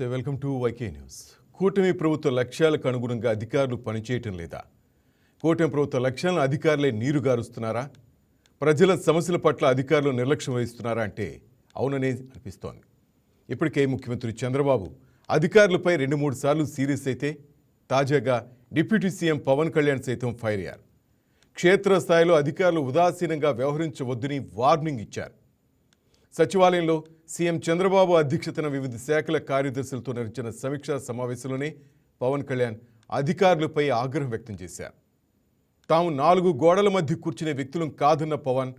నమస్తే, welcome to YK news. కూటమి ప్రభుత్వ లక్ష్యాలకు అనుగుణంగా అధికారులు పనిచేయటం లేదా? కూటమి ప్రభుత్వ లక్ష్యాలను అధికారులే నీరుగారుస్తున్నారా? ప్రజల సమస్యల పట్ల అధికారులు నిర్లక్ష్యం వహిస్తున్నారా అంటే అవుననే అనిపిస్తోంది. ఇప్పటికే ముఖ్యమంత్రి చంద్రబాబు అధికారులపై 2-3 సార్లు సీరియస్ అయితే, తాజాగా డిప్యూటీ సీఎం పవన్ కళ్యాణ్ సైతం ఫైర్ అయ్యారు. క్షేత్రస్థాయిలో అధికారులు ఉదాసీనంగా వ్యవహరించవద్దని వార్నింగ్ ఇచ్చారు. సచివాలయంలో సీఎం చంద్రబాబు అధ్యక్షతన వివిధ శాఖల కార్యదర్శులతో నిర్వహించిన సమీక్షా సమావేశంలోనే పవన్ కళ్యాణ్ అధికారులపై ఆగ్రహం వ్యక్తం చేశారు. తాము 4 గోడల మధ్య కూర్చునే వ్యక్తులం కాదన్న పవన్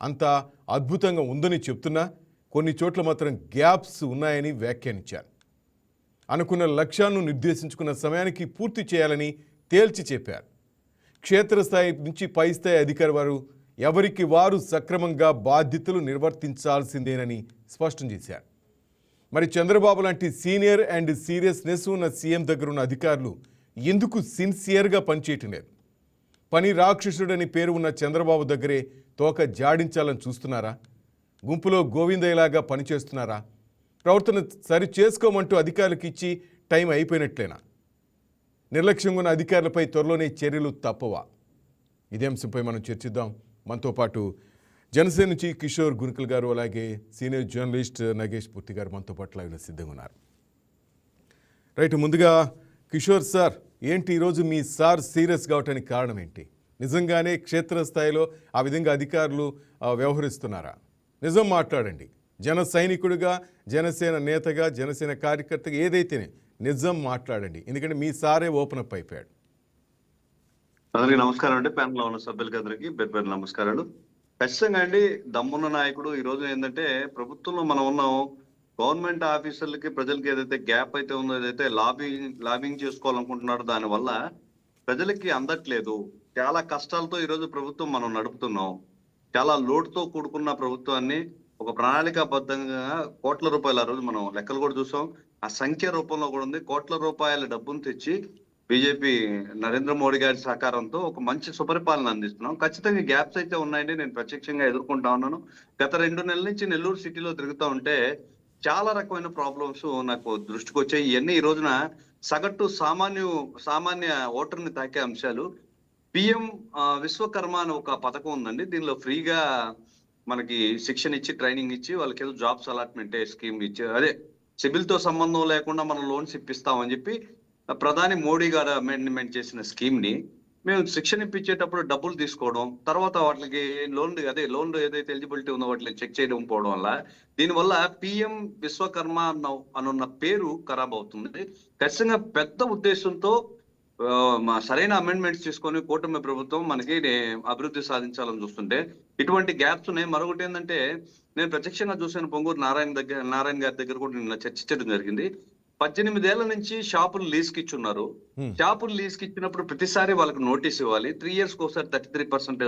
అంతా అద్భుతంగా ఉందని చెప్తున్నా కొన్ని చోట్ల మాత్రం గ్యాప్స్ ఉన్నాయని వ్యాఖ్యానించారు. అనుకున్న లక్ష్యాలను నిర్దేశించుకున్న సమయానికి పూర్తి చేయాలని తేల్చి చెప్పారు. క్షేత్రస్థాయి నుంచి పై స్థాయి అధికారి వారు ఎవరికి వారు సక్రమంగా బాధ్యతలు నిర్వర్తించాల్సిందేనని స్పష్టం చేశారు. మరి చంద్రబాబు లాంటి సీనియర్ అండ్ సీరియస్నెస్ ఉన్న సీఎం దగ్గర ఉన్న అధికారులు ఎందుకు సిన్సియర్గా పనిచేయటం లేదు? పని రాక్షసుడని పేరు ఉన్న చంద్రబాబు దగ్గరే తోక జాడించాలని చూస్తున్నారా? గుంపులో గోవిందయ్యలాగా పనిచేస్తున్నారా? ప్రవర్తన సరి చేసుకోమంటూ అధికారులకు ఇచ్చి టైం అయిపోయినట్లేనా? నిర్లక్ష్యంగా ఉన్న అధికారులపై త్వరలోనే చర్యలు తప్పవా? ఇదే అంశంపై మనం చర్చిద్దాం. మనతో పాటు జనసేన నుంచి కిషోర్ గునుకల్ గారు, అలాగే సీనియర్ జర్నలిస్ట్ నగేష్ పూర్తి గారు మనతో పాటు లైవ్లో సిద్ధంగా ఉన్నారు. రైట్, ముందుగా కిషోర్ సార్, ఏంటి ఈరోజు మీ సార్ సీరియస్ కావటానికి కారణం ఏంటి? నిజంగానే క్షేత్రస్థాయిలో ఆ విధంగా అధికారులు వ్యవహరిస్తున్నారా? నిజం మాట్లాడండి. జన సైనికుడిగా, జనసేన నేతగా, జనసేన కార్యకర్తగా ఏదైతేనే నిజం మాట్లాడండి. ఎందుకంటే మీ సారే ఓపెన్ అప్ అయిపోయాడు. అందరికీ నమస్కారం అండి. ప్యానల్ లో ఉన్న సభ్యులకి అందరికీ పేరు నమస్కారాలు. ఖచ్చితంగా అండి, దమ్మున్న నాయకుడు. ఈ రోజు ఏంటంటే ప్రభుత్వంలో మనం ఉన్నాం, గవర్నమెంట్ ఆఫీసర్లకి ప్రజలకి ఏదైతే గ్యాప్ అయితే ఉందో, ఏదైతే లాబింగ్ చేసుకోవాలనుకుంటున్నారో దానివల్ల ప్రజలకి అందట్లేదు. చాలా కష్టాలతో ఈ రోజు ప్రభుత్వం మనం నడుపుతున్నాం. చాలా లోటుతో కూడుకున్న ప్రభుత్వాన్ని ఒక ప్రణాళికాబద్ధంగా కోట్ల రూపాయలు, ఆ రోజు మనం లెక్కలు కూడా చూసాం, ఆ సంఖ్య రూపంలో కూడా ఉంది, కోట్ల రూపాయల డబ్బును తెచ్చి బీజేపీ నరేంద్ర మోడీ గారి సహకారంతో ఒక మంచి సుపరిపాలన అందిస్తున్నాం. ఖచ్చితంగా గ్యాప్స్ అయితే ఉన్నాయండి, నేను ప్రత్యక్షంగా ఎదుర్కొంటా ఉన్నాను. గత 2 నెలల నుంచి నెల్లూరు సిటీలో తిరుగుతూ ఉంటే చాలా రకమైన ప్రాబ్లమ్స్ నాకు దృష్టికి వచ్చాయి. ఇవన్నీ ఈ రోజున సగటు సామాన్య ఓటర్ని తాకే అంశాలు. పిఎం విశ్వకర్మ అని ఒక పథకం ఉందండి. దీనిలో ఫ్రీగా మనకి శిక్షణ ఇచ్చి, ట్రైనింగ్ ఇచ్చి, వాళ్ళకి ఏదో జాబ్స్ అలాట్మెంట్ స్కీమ్ ఇచ్చి, అదే సిబిల్ తో సంబంధం లేకుండా మనం లోన్స్ ఇప్పిస్తామని చెప్పి ప్రధాని మోడీ గారు అమెండ్మెంట్ చేసిన స్కీమ్ ని మేము శిక్షణ ఇప్పించేటప్పుడు డబ్బులు తీసుకోవడం, తర్వాత వాటికి లోన్లు ఏదైతే ఎలిజిబిలిటీ ఉందో వాటిని చెక్ చేయడం పోవడం వల్ల, దీనివల్ల పిఎం విశ్వకర్మ అనున్న పేరు ఖరాబ్ అవుతుంది. ఖచ్చితంగా పెద్ద ఉద్దేశంతో సరైన అమెండ్మెంట్స్ తీసుకొని కూటమి ప్రభుత్వం మనకి అభివృద్ధి సాధించాలని చూస్తుంటే ఇటువంటి గ్యాప్స్ ఉన్నాయి. మరొకటి ఏంటంటే, నేను ప్రత్యక్షంగా చూసాను, పొంగూరు నారాయణ గారి దగ్గర కూడా నిన్న చర్చించడం జరిగింది. 18 ఏళ్ల నుంచి షాపులు లీజ్కి ఇచ్చున్నారు. షాపులు లీజ్కి ఇచ్చినప్పుడు ప్రతిసారి వాళ్ళకి నోటీస్ ఇవ్వాలి. 3 years ఒకసారి 33%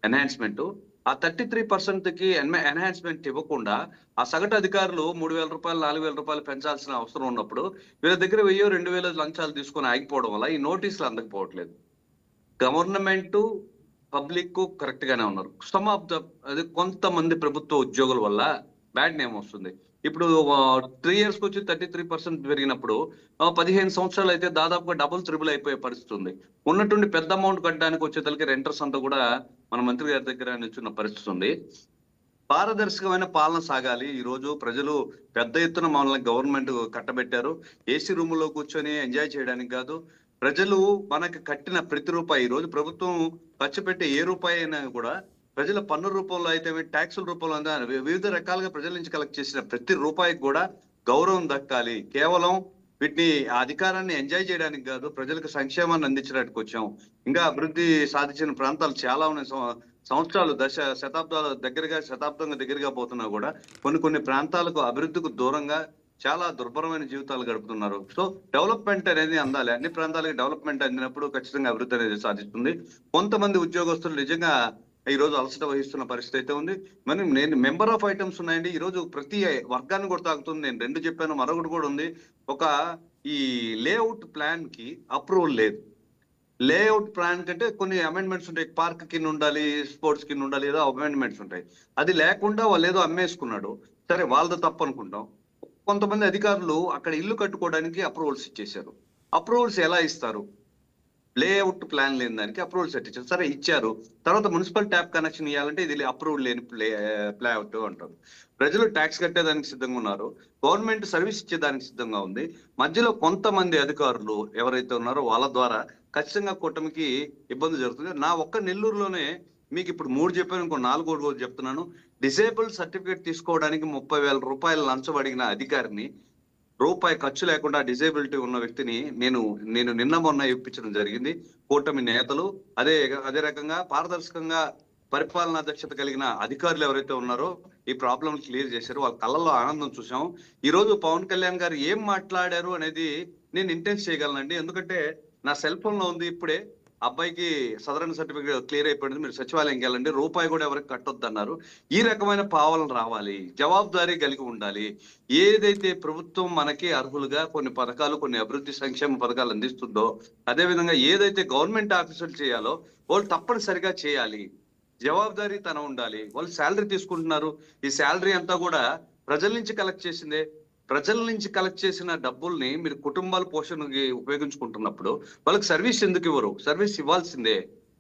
ఎన్హాన్స్మెంట్. ఆ 33% కి ఎన్హాన్స్మెంట్ ఇవ్వకుండా ఆ సగటు అధికారులు 3,000 రూపాయలు, 4,000 రూపాయలు పెంచాల్సిన అవసరం ఉన్నప్పుడు వీళ్ళ దగ్గర 1,000-2,000 లంచాలు తీసుకొని ఆగిపోవడం వల్ల ఈ నోటీసులు అందకపోవట్లేదు. గవర్నమెంట్ పబ్లిక్ కరెక్ట్ గానే ఉన్నారు. కొంతమంది ప్రభుత్వ ఉద్యోగుల వల్ల బ్యాడ్ నేమ్ వస్తుంది. ఇప్పుడు 3 years వచ్చి 33% పెరిగినప్పుడు 15 సంవత్సరాలు అయితే దాదాపుగా డబుల్ త్రిబుల్ అయిపోయే పరిస్థితి ఉంది. ఉన్నటువంటి పెద్ద అమౌంట్ కట్టడానికి వచ్చేతలకి రెంటర్స్ అంతా కూడా మన మంత్రి గారి దగ్గర నిల్చున్న పరిస్థితి ఉంది. పారదర్శకమైన పాలన సాగాలి. ఈ రోజు ప్రజలు పెద్ద ఎత్తున మనల్ని గవర్నమెంట్ కట్టబెట్టారు. ఏసీ రూములో కూర్చొని ఎంజాయ్ చేయడానికి కాదు. ప్రజలు మనకి కట్టిన ప్రతి రూపాయి, ఈ రోజు ప్రభుత్వం ఖర్చు పెట్టే ఏ రూపాయి అయినా కూడా ప్రజల పన్ను రూపంలో అయితే, ట్యాక్సుల రూపంలో వివిధ రకాలుగా ప్రజల నుంచి కలెక్ట్ చేసిన ప్రతి రూపాయికి కూడా గౌరవం దక్కాలి. కేవలం వీటిని అధికారాన్ని ఎంజాయ్ చేయడానికి కాదు, ప్రజలకు సంక్షేమాన్ని అందించడానికి వచ్చాం. ఇంకా అభివృద్ధి సాధించిన ప్రాంతాలు చాలా ఉన్నాయి. సంవత్సరాలు, శతాబ్దంగా దగ్గరగా పోతున్నా కూడా కొన్ని ప్రాంతాలకు అభివృద్ధికి దూరంగా చాలా దుర్భరమైన జీవితాలు గడుపుతున్నారు. సో డెవలప్మెంట్ అనేది అందాలి. అన్ని ప్రాంతాలకి డెవలప్మెంట్ అందినప్పుడు ఖచ్చితంగా అభివృద్ధి అనేది సాధిస్తుంది. కొంతమంది ఉద్యోగస్తులు నిజంగా ఈ రోజు అలసట వహిస్తున్న పరిస్థితి అయితే ఉంది. మరి నేను మెంబర్ ఆఫ్ ఐటమ్స్ ఉన్నాయండి. ఈ రోజు ప్రతి వర్గాన్ని కూడా తాకుతుంది. నేను 2 చెప్పాను, మరొకటి కూడా ఉంది. ఈ లేఅవుట్ ప్లాన్ కి అప్రూవల్ లేదు. లేఅవుట్ ప్లాన్ కంటే కొన్ని అమెండ్మెంట్స్ ఉంటాయి. పార్క్ కింద ఉండాలి, స్పోర్ట్స్ కింద ఉండాలి, ఏదో అమెండ్మెంట్స్ ఉంటాయి. అది లేకుండా వాళ్ళు ఏదో అమ్మేసుకున్నాడు. సరే, వాళ్ళది తప్పు అనుకుంటాం. కొంతమంది అధికారులు అక్కడ ఇల్లు కట్టుకోవడానికి అప్రూవల్స్ ఇచ్చేశారు. అప్రూవల్స్ ఎలా ఇస్తారు? లేఅవుట్ ప్లాన్ లేని దానికి అప్రూవల్స్ ఇచ్చారు. సరే ఇచ్చారు. తర్వాత మున్సిపల్ ట్యాప్ కనెక్షన్ ఇవ్వాలంటే ఇది అప్రూవల్ లేని ప్లేఅవుట్ అంటారు. ప్రజలు ట్యాక్స్ కట్టేదానికి సిద్ధంగా ఉన్నారు. గవర్నమెంట్ సర్వీస్ ఇచ్చేదానికి సిద్ధంగా ఉంది. మధ్యలో కొంతమంది అధికారులు ఎవరైతే ఉన్నారో వాళ్ళ ద్వారా ఖచ్చితంగా కూటమికి ఇబ్బంది జరుగుతుంది. నా ఒక్క నెల్లూరులోనే మీకు ఇప్పుడు 3 చెప్పాను, ఇంకో 4 కూడా చెప్తున్నాను. డిసేబుల్డ్ సర్టిఫికేట్ తీసుకోవడానికి 30,000 రూపాయలు లంచం అడిగిన అధికారిని రూపాయి ఖర్చు లేకుండా డిజేబిలిటీ ఉన్న వ్యక్తిని నేను నిన్న మొన్న ఇప్పించడం జరిగింది. కూటమి నేతలు అదే రకంగా పారదర్శకంగా పరిపాలనా దక్షత కలిగిన అధికారులు ఎవరైతే ఉన్నారో ఈ ప్రాబ్లం క్లియర్ చేశారు. వాళ్ళ కళ్ళల్లో ఆనందం చూసాం. ఈ రోజు పవన్ కళ్యాణ్ గారు ఏం మాట్లాడారు అనేది నేను ఇంటెన్స్ చేయగలనండి. ఎందుకంటే నా సెల్ ఫోన్ లో ఉంది. ఇప్పుడే అబ్బాయికి సదరన్ సర్టిఫికేట్ క్లియర్ అయిపోయింది, మీరు సచివాలయంకి వెళ్ళండి, రూపాయి కూడా ఎవరికి కట్టొద్దు అన్నారు. ఈ రకమైన పాలన రావాలి, జవాబుదారీ కలిగి ఉండాలి. ఏదైతే ప్రభుత్వం మనకి అర్హులుగా కొన్ని పథకాలు, కొన్ని అభివృద్ధి సంక్షేమ పథకాలు అందిస్తుందో, అదే విధంగా ఏదైతే గవర్నమెంట్ ఆఫీసర్లు చేయాలో వాళ్ళు తప్పనిసరిగా చేయాలి. జవాబుదారీతనం ఉండాలి. వాళ్ళు శాలరీ తీసుకుంటున్నారు. ఈ శాలరీ అంతా కూడా ప్రజల నుంచి కలెక్ట్ చేసిందే. ప్రజల నుంచి కలెక్ట్ చేసిన డబ్బుల్ని మీరు కుటుంబాల పోషణకి ఉపయోగించుకుంటున్నప్పుడు వాళ్ళకి సర్వీస్ ఎందుకు ఇవ్వరు? సర్వీస్ ఇవ్వాల్సిందే.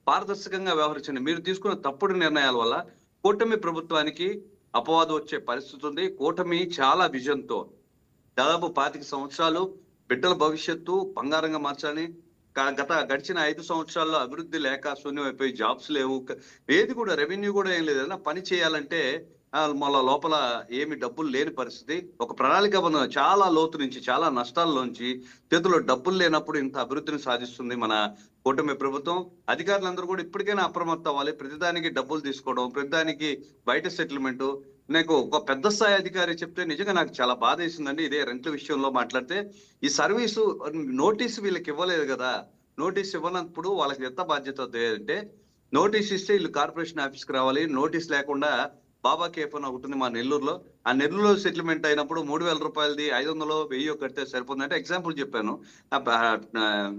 పారదర్శకంగా వ్యవహరించండి. మీరు తీసుకున్న తప్పుడు నిర్ణయాల వల్ల కూటమి ప్రభుత్వానికి అపవాదం వచ్చే పరిస్థితి ఉంది. కూటమి చాలా విజన్తో దాదాపు 25 సంవత్సరాలు బిడ్డల భవిష్యత్తు బంగారంగా మార్చాలని, గడిచిన 5 సంవత్సరాల్లో అభివృద్ధి లేక శూన్యమైపోయి జాబ్స్ లేవు, ఏది కూడా రెవెన్యూ కూడా ఏం లేదు. ఏదైనా పని చేయాలంటే మళ్ళా లోపల ఏమి డబ్బులు లేని పరిస్థితి. ఒక ప్రణాళికాబద్ధంగా చాలా లోతు నుంచి, చాలా నష్టాల్లోంచి చేతిలో డబ్బులు లేనప్పుడు ఇంత అభివృద్ధిని సాధిస్తుంది మన కూటమి ప్రభుత్వం. అధికారులందరూ కూడా ఇప్పటికైనా అప్రమత్తం అవ్వాలి. ప్రతిదానికి డబ్బులు తీసుకోవడం, ప్రతిదానికి బయట సెటిల్మెంట్. నాకు ఒక పెద్ద స్థాయి అధికారి చెప్తే నిజంగా నాకు చాలా బాధ వేసిందండి. ఇదే రెంట్ల విషయంలో మాట్లాడితే ఈ సర్వీసు నోటీసు వీళ్ళకి ఇవ్వలేదు కదా. నోటీస్ ఇవ్వనప్పుడు వాళ్ళకి ఎంత బాధ్యత అంటే, నోటీస్ ఇస్తే వీళ్ళు కార్పొరేషన్ ఆఫీస్కి రావాలి. నోటీస్ లేకుండా బాబా కేఫ్ అని ఒకటి ఉంది మా నెల్లూరులో. ఆ నెల్లూరులో సెటిల్మెంట్ అయినప్పుడు 3,000 రూపాయలది 500 1000 కడితే సరిపోతుంది అంటే ఎగ్జాంపుల్ చెప్పాను.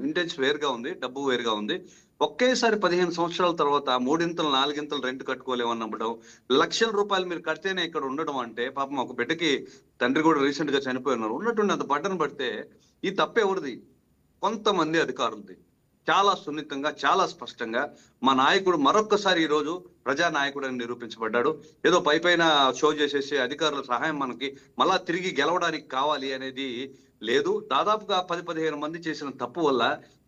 ఇంటెన్స్ వేరుగా ఉంది, డబ్బు వేరుగా ఉంది. ఒకేసారి 15 సంవత్సరాల తర్వాత 3 4 రెంట్ కట్టుకోలేమన్నప్పుడు లక్షల రూపాయలు మీరు కడితేనే ఇక్కడ ఉండడం అంటే, పాపం ఒక బిడ్డకి తండ్రి కూడా రీసెంట్ గా చనిపోయి ఉన్నారు. ఉన్నట్టుండి అంత బట్టను పడితే ఈ తప్పు ఎవరిది? కొంతమంది అధికారులది. చాలా సున్నితంగా, చాలా స్పష్టంగా మా నాయకుడు మరొక్కసారి ఈ రోజు ప్రజా నాయకుడు అని నిరూపించబడ్డాడు. ఏదో పైన షో చేసేసి అధికారుల సహాయం మనకి మళ్ళా తిరిగి గెలవడానికి కావాలి అనేది లేదు. దాదాపుగా 10-15 మంది చేసిన తప్పు వల్ల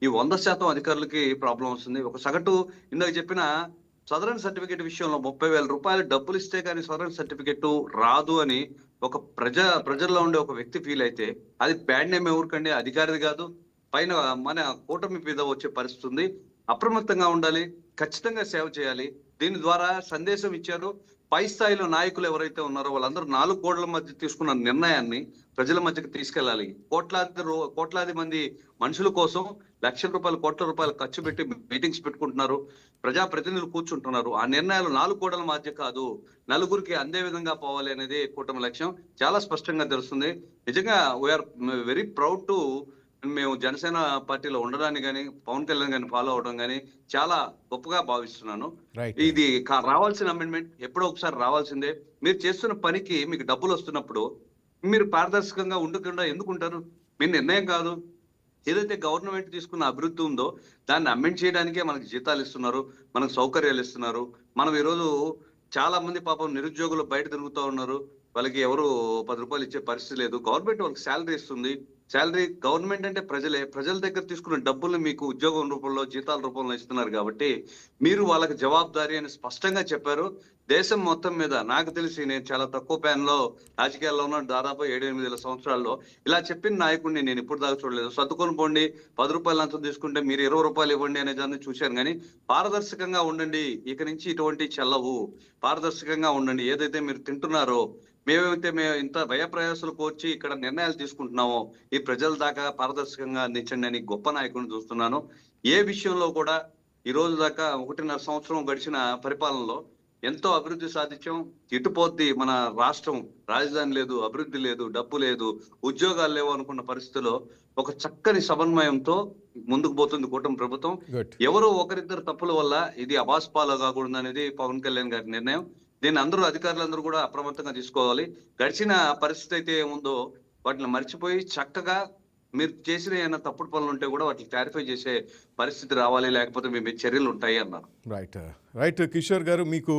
ఈ 100% అధికారులకి ప్రాబ్లం వస్తుంది. ఒక సగటు ఇందాక చెప్పిన సదరన్ సర్టిఫికేట్ విషయంలో 30,000 రూపాయలు డబ్బులు ఇస్తే కానీ సదరన్ సర్టిఫికేట్ రాదు అని ఒక ప్రజల్లో ఉండే ఒక వ్యక్తి ఫీల్ అయితే అది బ్యాడ్ నేమ్ ఎవరికండి? అధికారిది కాదు, పైన మన కూటమి మీద వచ్చే పరిస్థితి ఉంది. అప్రమత్తంగా ఉండాలి, ఖచ్చితంగా సేవ చేయాలి. దీని ద్వారా సందేశం ఇచ్చారు. పై స్థాయిలో నాయకులు ఎవరైతే ఉన్నారో వాళ్ళందరూ 4 గోడల మధ్య తీసుకున్న నిర్ణయాన్ని ప్రజల మధ్యకి తీసుకెళ్లాలి. కోట్లాది మంది మనుషుల కోసం లక్షల రూపాయలు, కోట్ల రూపాయలు ఖర్చు పెట్టి మీటింగ్స్ పెట్టుకుంటున్నారు. ప్రజాప్రతినిధులు కూర్చుంటున్నారు. ఆ నిర్ణయాలు 4 గోడల మధ్య కాదు, నలుగురికి అందే విధంగా పోవాలి అనేది కూటమి లక్ష్యం. చాలా స్పష్టంగా తెలుస్తుంది. నిజంగా వీఆర్ వెరీ ప్రౌడ్ టు మేము జనసేన పార్టీలో ఉండడాన్ని కానీ, పవన్ కళ్యాణ్ గారిని ఫాలో అవడం కానీ చాలా గొప్పగా భావిస్తున్నాను. ఇది రావాల్సిన అమెండ్మెంట్ ఎప్పుడో ఒకసారి రావాల్సిందే. మీరు చేస్తున్న పనికి మీకు డబ్బులు వస్తున్నప్పుడు మీరు పారదర్శకంగా ఉండకుండా ఎందుకుంటారు? మీ నిర్ణయం కాదు. ఏదైతే గవర్నమెంట్ తీసుకున్న అభివృద్ధి ఉందో దాన్ని అమెండ్ చేయడానికే మనకి జీతాలు ఇస్తున్నారు, మనకు సౌకర్యాలు ఇస్తున్నారు. మనం ఈరోజు చాలా మంది పాపం నిరుద్యోగులు బయట తిరుగుతూ ఉన్నారు. వాళ్ళకి ఎవరు 10 రూపాయలు ఇచ్చే పరిస్థితి లేదు. గవర్నమెంట్ వాళ్ళకి శాలరీ ఇస్తుంది. శాలరీ గవర్నమెంట్ అంటే ప్రజలే. ప్రజల దగ్గర తీసుకున్న డబ్బుల్ని మీకు ఉద్యోగం రూపంలో, జీతాల రూపంలో ఇస్తున్నారు కాబట్టి మీరు వాళ్ళకి జవాబుదారీ అని స్పష్టంగా చెప్పారు. దేశం మొత్తం మీద నాకు తెలిసి నేను చాలా తక్కువ ప్యాన్లో రాజకీయాల్లో ఉన్న దాదాపు 7-8 సంవత్సరాల్లో ఇలా చెప్పిన నాయకుడిని నేను ఇప్పుడు దాకా చూడలేదు. సర్దుకొని పోండి, 10 రూపాయలు లంచం తీసుకుంటే మీరు 20 రూపాయలు ఇవ్వండి అనే దాన్ని చూశాను. కానీ పారదర్శకంగా ఉండండి. ఇక నుంచి ఇటువంటి చెల్లవు. పారదర్శకంగా ఉండండి. ఏదైతే మీరు తింటున్నారో, మేము ఇంత వ్యయ ప్రయాసాలు కోర్చి ఇక్కడ నిర్ణయాలు తీసుకుంటున్నామో ఈ ప్రజల దాకా పారదర్శకంగా అందించండి అని గొప్ప నాయకుడిని చూస్తున్నాను. ఏ విషయంలో కూడా ఈ రోజు దాకా 1.5 సంవత్సరం గడిచిన పరిపాలనలో ఎంతో అభివృద్ధి సాధించాం. ఇటుపోద్ది మన రాష్ట్రం, రాజధాని లేదు, అభివృద్ధి లేదు, డబ్బు లేదు, ఉద్యోగాలు లేవు అనుకున్న పరిస్థితిలో ఒక చక్కని సమన్వయంతో ముందుకు పోతుంది కూటమి ప్రభుత్వం. ఎవరో ఒకరిద్దరు తప్పుల వల్ల ఇది అబాస్పాలు కాకూడదు అనేది పవన్ కళ్యాణ్ గారి నిర్ణయం. దీన్ని అధికారులందరూ కూడా అప్రమత్తంగా తీసుకోవాలి. గడిచిన పరిస్థితి అయితే ఏముందో వాటిని మర్చిపోయి చక్కగా మీరు చేసిన ఏమైనా తప్పుడు పనులు ఉంటే కూడా వాటిని క్లారిఫై చేసే పరిస్థితి రావాలి, లేకపోతే మీ మీద చర్యలు ఉంటాయి అన్నారు. రైట్ కిషోర్ గారు, మీకు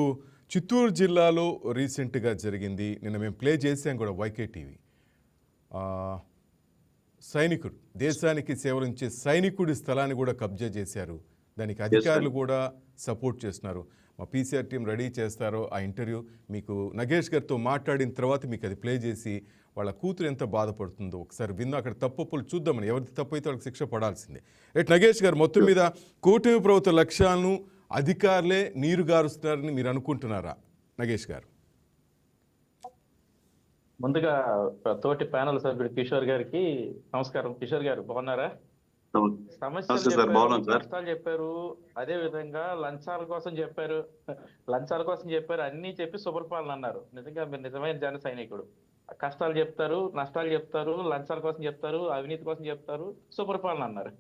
చిత్తూరు జిల్లాలో రీసెంట్గా జరిగింది, నిన్న మేము ప్లే చేసాం కూడా వైకే టీవీ. సైనికుడు, దేశానికి సేవలించే సైనికుడి స్థలాన్ని కూడా కబ్జా చేశారు. దానికి అధికారులు కూడా సపోర్ట్ చేస్తున్నారు. మా పీసీఆర్ టీం రెడీ చేస్తారో ఆ ఇంటర్వ్యూ మీకు నగేష్ గారితో మాట్లాడిన తర్వాత మీకు అది ప్లే చేసి వాళ్ళ కూతురు ఎంత బాధపడుతుందో ఒకసారి విన్నా. అక్కడ తప్పులు చూద్దామని, ఎవరికి తప్పు అయితే వాళ్ళకి శిక్ష పడాల్సిందే. నగేష్ గారు, మొత్తం మీద కూటమి ప్రభుత్వ లక్ష్యాలను అధికారులే నీరుగారుస్తున్నారని మీరు అనుకుంటున్నారా నగేష్ గారు? ముందుగా తోటి ప్యానల్ సభ్యుడు కిషోర్ గారికి నమస్కారం. కిషోర్ గారు బాగున్నారా? సమస్యలు చెప్పారు, కష్టాలు చెప్పారు, అదే విధంగా లంచాల కోసం చెప్పారు, అన్ని చెప్పి సుపరిపాలన అన్నారు. నిజంగా మీరు నిజమైన జన సైనికుడు. కష్టాలు చెప్తారు, నష్టాలు చెప్తారు, లంచాల కోసం చెప్తారు, అవినీతి కోసం చెప్తారు, సుపరిపాలన అన్నారు.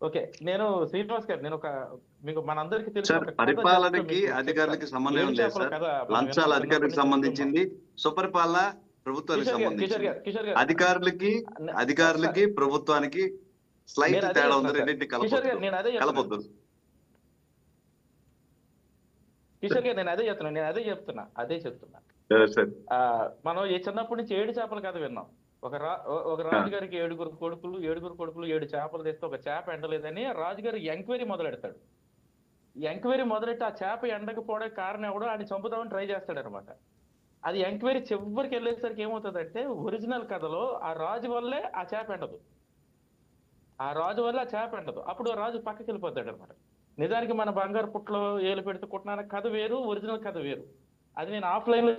ఓకే, నేను శ్రీనివాస్ గారు, నేను మీకు మనందరికీ తెలుసు, పరిపాలనకి అధికారులకి సంబంధం లేదు సార్. లంచాల అధికారులకు సంబంధించింది, సుపరిపాలన ప్రభుత్వానికి సంబంధించింది. అధికారులకి ప్రభుత్వానికి స్లైట్ తేడా ఉంది. రెండింటిని కలపొద్దు. కిషోర్ గారు, నేను అదే చెప్తున్నా. మనం చిన్నప్పటి నుంచి 7 చేపల కథ విన్నాం. ఒక రాజుగారికి 7 కొడుకులు 7 చేపలు తెస్తే ఒక చేప ఎండలేదని రాజుగారు ఎంక్వైరీ మొదలెడతాడు. ఎంక్వైరీ మొదలెట్టి ఆ చేప ఎండకపోవడానికి కారణం ఎవడో ఆయన చంపుదామని ట్రై చేస్తాడు అనమాట. అది ఎంక్వైరీ చివరికి వెళ్ళేసరికి ఏమవుతుందంటే, ఒరిజినల్ కథలో ఆ రాజు వల్లే ఆ చేప ఎండదు. అప్పుడు రాజు పక్కకి వెళ్ళిపోతాడు అనమాట. నిజానికి మన బంగారు పుట్లో ఏలు పెడితే కుట్టిన కథ వేరు, ఒరిజినల్ కథ వేరు. అది నేను ఆఫ్లైన్ లో